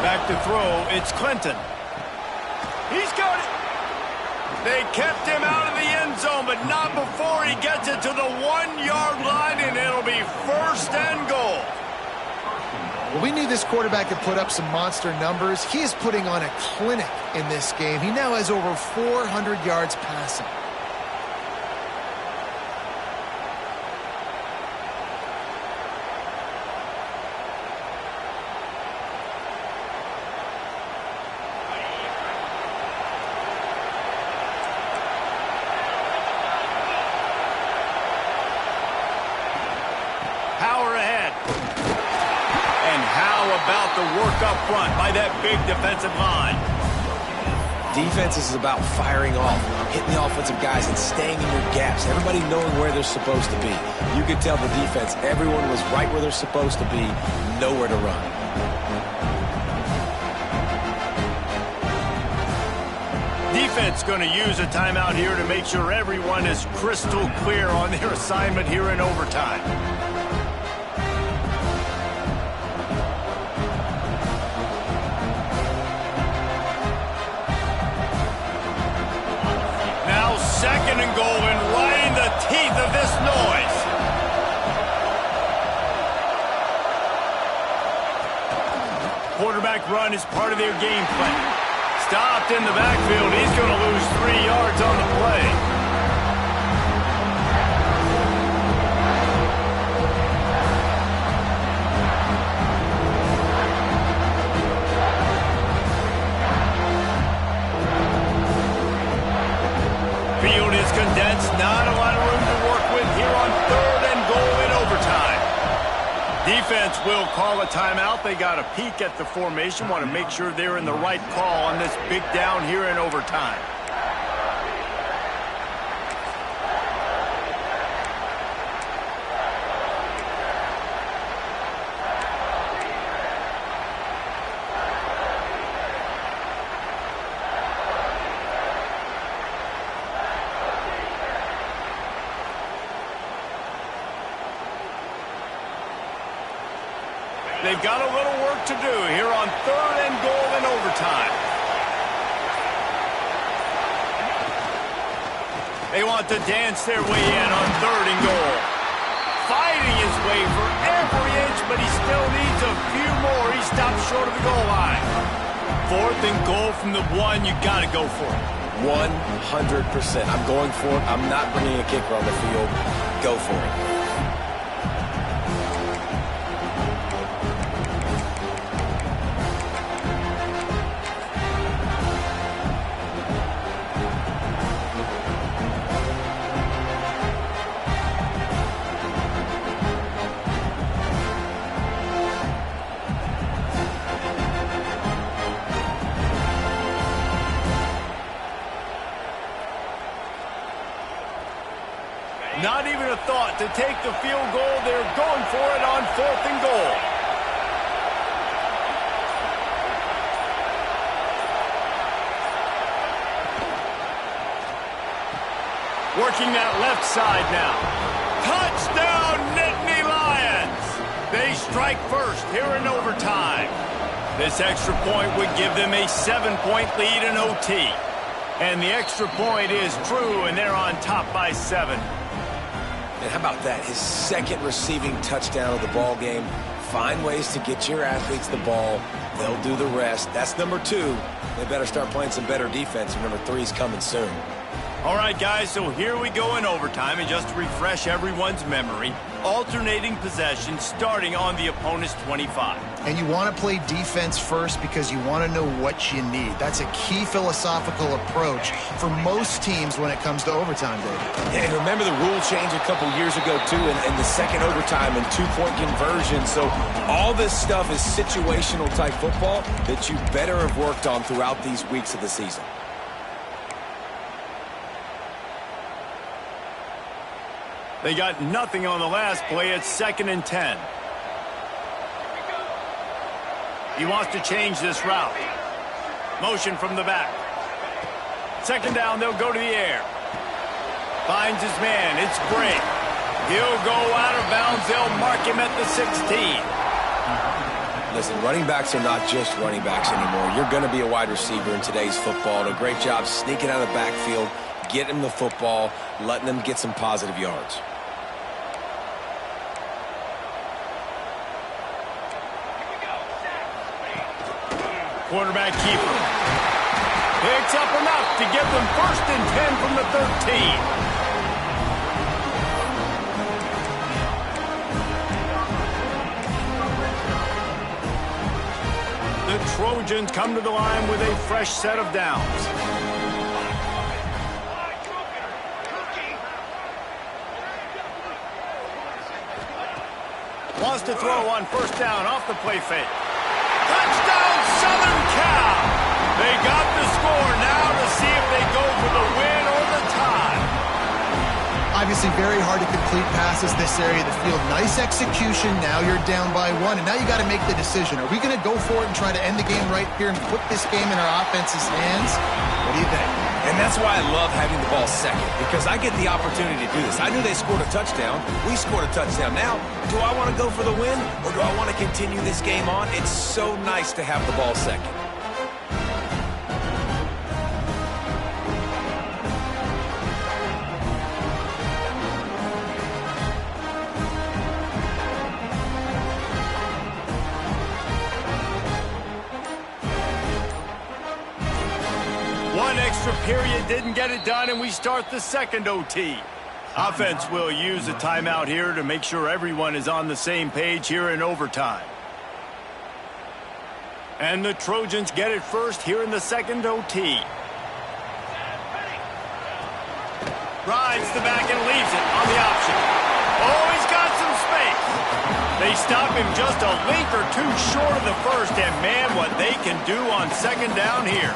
Speaker 1: Back to throw, it's Clinton. He's got it. They kept him out of the end zone, but not before he gets it to the 1-yard line, and it'll be 1st and goal.
Speaker 2: Well, we knew this quarterback could put up some monster numbers. He is putting on a clinic in this game. He now has over 400 yards passing.
Speaker 1: The work up front by that big defensive line.
Speaker 3: Defense is about firing off, hitting the offensive guys and staying in your gaps. Everybody knowing where they're supposed to be. You could tell the defense, everyone was right where they're supposed to be, nowhere to run.
Speaker 1: Defense going to use a timeout here to make sure everyone is crystal clear on their assignment here in overtime. Second and goal, and right in the teeth of this noise. Quarterback run is part of their game plan. Stopped in the backfield. He's going to lose 3 yards on the play. Field is condensed, not a lot of room to work with here on 3rd and goal in overtime. Defense will call a timeout. They got a peek at the formation, want to make sure they're in the right call on this big down here in overtime. They've got a little work to do here on 3rd and goal in overtime. They want to dance their way in on 3rd and goal. Fighting his way for every inch, but he still needs a few more. He stopped short of the goal line. 4th and goal from the 1. You got to go for it.
Speaker 3: 100%. I'm going for it. I'm not bringing a kicker on the field. Go for it.
Speaker 1: Not even a thought to take the field goal. They're going for it on 4th and goal. Working that left side now. Touchdown, Nittany Lions! They strike first here in overtime. This extra point would give them a 7-point lead in OT. And the extra point is true, and they're on top by 7.
Speaker 3: And how about that? His 2nd receiving touchdown of the ball game. Find ways to get your athletes the ball. They'll do the rest. That's number 2. They better start playing some better defense. Number 3 is coming soon.
Speaker 1: All right, guys, so here we go in overtime. And just to refresh everyone's memory, alternating possession starting on the opponent's 25.
Speaker 2: And you want to play defense first because you want to know what you need. That's a key philosophical approach for most teams when it comes to overtime, David.
Speaker 3: Yeah, and remember the rule change a couple years ago, too, and the 2nd overtime and 2-point conversion. So all this stuff is situational type football that you better have worked on throughout these weeks of the season.
Speaker 1: They got nothing on the last play. It's 2nd and 10. He wants to change this route. Motion from the back. 2nd down, they'll go to the air. Finds his man. It's great. He'll go out of bounds. They'll mark him at the 16.
Speaker 3: Listen, running backs are not just running backs anymore. You're going to be a wide receiver in today's football. And a great job sneaking out of the backfield, getting them the football, letting them get some positive yards.
Speaker 1: Quarterback keeper. Picks up enough to give them 1st and 10 from the 13. The Trojans come to the line with a fresh set of downs. Wants to throw on 1st down off the play fake. Touchdown, Southern Cal! They got the score now to see if they go for the win or the tie.
Speaker 2: Obviously very hard to complete passes this area of the field. Nice execution. Now you're down by 1, and now you got to make the decision. Are we going to go for it and try to end the game right here and put this game in our offense's hands? What do you think?
Speaker 3: And that's why I love having the ball 2nd, because I get the opportunity to do this. I knew they scored a touchdown. We scored a touchdown. Now, do I want to go for the win, or do I want to continue this game on? It's so nice to have the ball 2nd.
Speaker 1: One extra period didn't get it done, and we start the 2nd OT. Offense will use a timeout here to make sure everyone is on the same page here in overtime. And the Trojans get it first here in the 2nd OT. Rides the back and leaves it on the option. Oh, he's got some space. They stop him just a link or 2 short of the 1st, and man, what they can do on 2nd down here.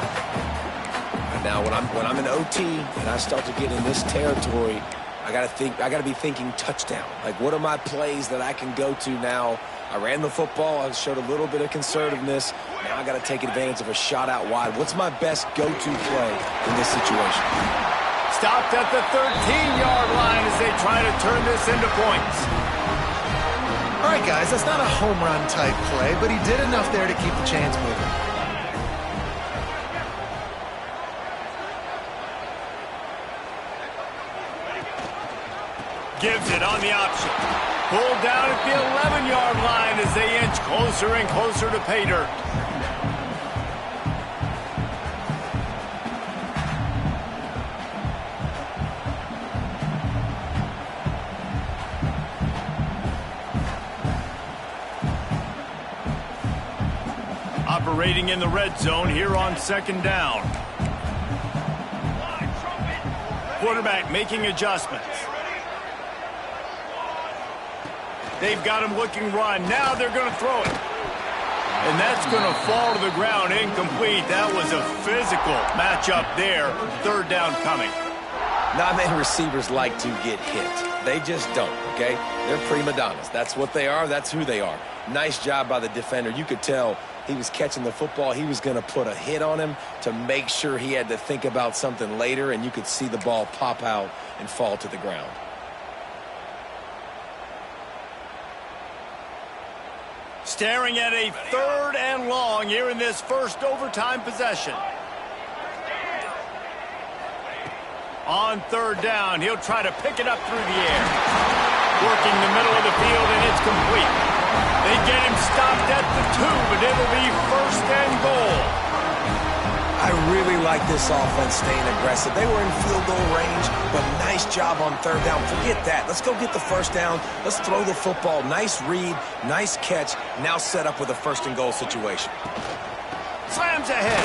Speaker 3: Now, when I'm in OT and I start to get in this territory, I got to be thinking touchdown. Like, what are my plays that I can go to now? I ran the football. I showed a little bit of conservativeness. Now I got to take advantage of a shot out wide. What's my best go-to play in this situation?
Speaker 1: Stopped at the 13-yard line as they try to turn this into points.
Speaker 2: All right, guys, that's not a home run type play, but he did enough there to keep the chains moving.
Speaker 1: gives it on the option. Pulled down at the 11-yard line as they inch closer and closer to pay dirt. Operating in the red zone here on second down. Quarterback making adjustments. They've got him looking run. Now they're going to throw it. And that's going to fall to the ground incomplete. That was a physical matchup there. Third down coming.
Speaker 3: Not many receivers like to get hit. They just don't, okay? They're prima donnas. That's what they are. That's who they are. Nice job by the defender. You could tell he was catching the football. He was going to put a hit on him to make sure he had to think about something later, and you could see the ball pop out and fall to the ground.
Speaker 1: Staring at a third and long here in this first overtime possession. On third down, he'll try to pick it up through the air. Working the middle of the field, and it's complete. They get him stopped at the 2, but it'll be first and goal.
Speaker 3: I really like this offense staying aggressive. They were in field goal range, but nice job on third down. Forget that. Let's go get the first down. Let's throw the football. Nice read, nice catch. Now set up with a first and goal situation.
Speaker 1: Slams ahead.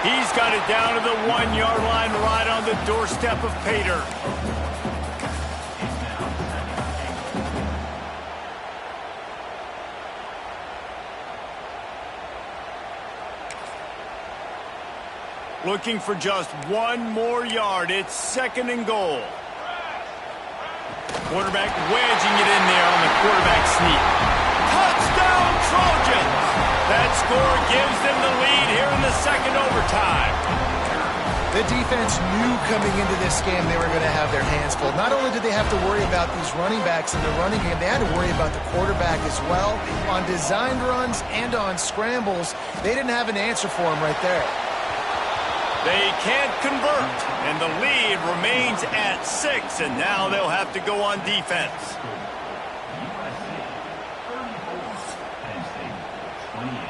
Speaker 1: He's got it down to the 1-yard line right on the doorstep of pay dirt. Looking for just one more yard. It's second and goal. Quarterback wedging it in there on the quarterback sneak. Touchdown Trojans! That score gives them the lead here in the second overtime.
Speaker 2: The defense knew coming into this game they were going to have their hands full. Not only did they have to worry about these running backs in the running game, they had to worry about the quarterback as well. On designed runs and on scrambles, they didn't have an answer for him right there.
Speaker 1: They can't convert, and the lead remains at 6, and now they'll have to go on defense.
Speaker 4: USC 34, Penn State 28.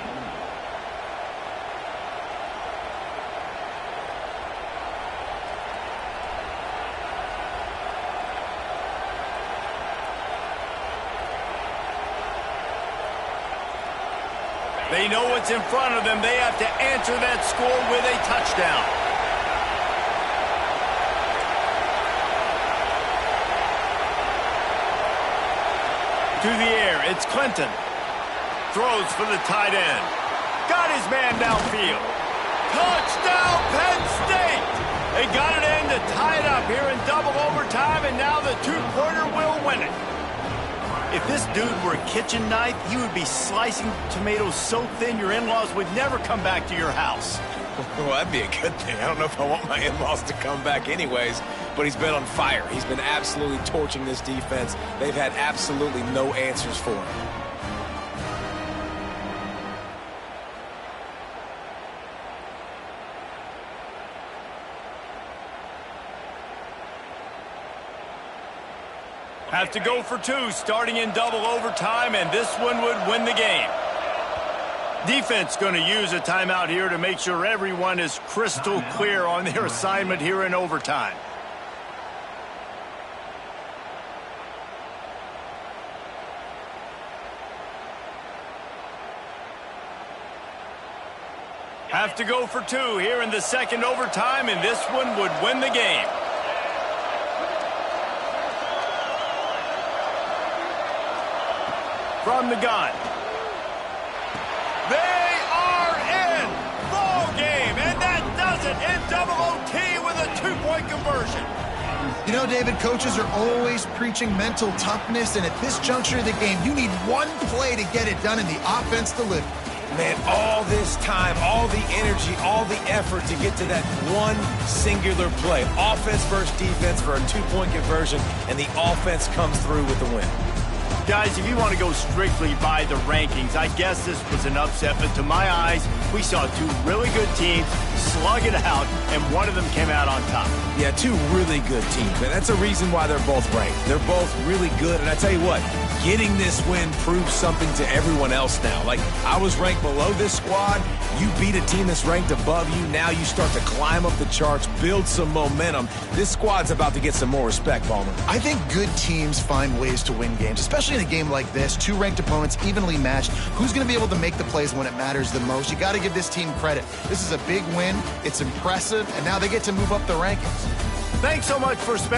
Speaker 1: They know what's in front of them. They have to answer that score with a touchdown. To the air, it's Clinton. Throws for the tight end. Got his man downfield. Touchdown, Penn State! They got it in to tie it up here in double overtime, and now the two-pointer will win it. If this dude were a kitchen knife, he would be slicing tomatoes so thin your in-laws would never come back to your house.
Speaker 3: Well, that'd be a good thing. I don't know if I want my in-laws to come back anyways, but he's been on fire. He's been absolutely torching this defense. They've had absolutely no answers for him.
Speaker 1: Have to go for 2, starting in double overtime, and this one would win the game. Defense going to use a timeout here to make sure everyone is crystal clear on their assignment here in overtime. Have to go for 2 here in the second overtime, and this one would win the game. From the gun. They are in ball game, and that does it in double OT with a 2-point conversion.
Speaker 2: You know, David, coaches are always preaching mental toughness, and at this juncture of the game, you need one play to get it done, and the offense delivered.
Speaker 3: Man, all this time, all the energy, all the effort to get to that one singular play. Offense versus defense for a 2-point conversion, and the offense comes through with the win.
Speaker 1: Guys, if you want to go strictly by the rankings, I guess this was an upset, but to my eyes, we saw two really good teams slug it out, and one of them came out on top.
Speaker 3: Yeah, two really good teams, and that's a reason why they're both ranked. They're both really good, and I tell you what, getting this win proves something to everyone else now. Like, I was ranked below this squad. You beat a team that's ranked above you. Now you start to climb up the charts, build some momentum. This squad's about to get some more respect, Palmer.
Speaker 2: I think good teams find ways to win games, especially in a game like this. Two ranked opponents, evenly matched. Who's going to be able to make the plays when it matters the most? You got to give this team credit. This is a big win. It's impressive, and now they get to move up the rankings.
Speaker 1: Thanks so much for spending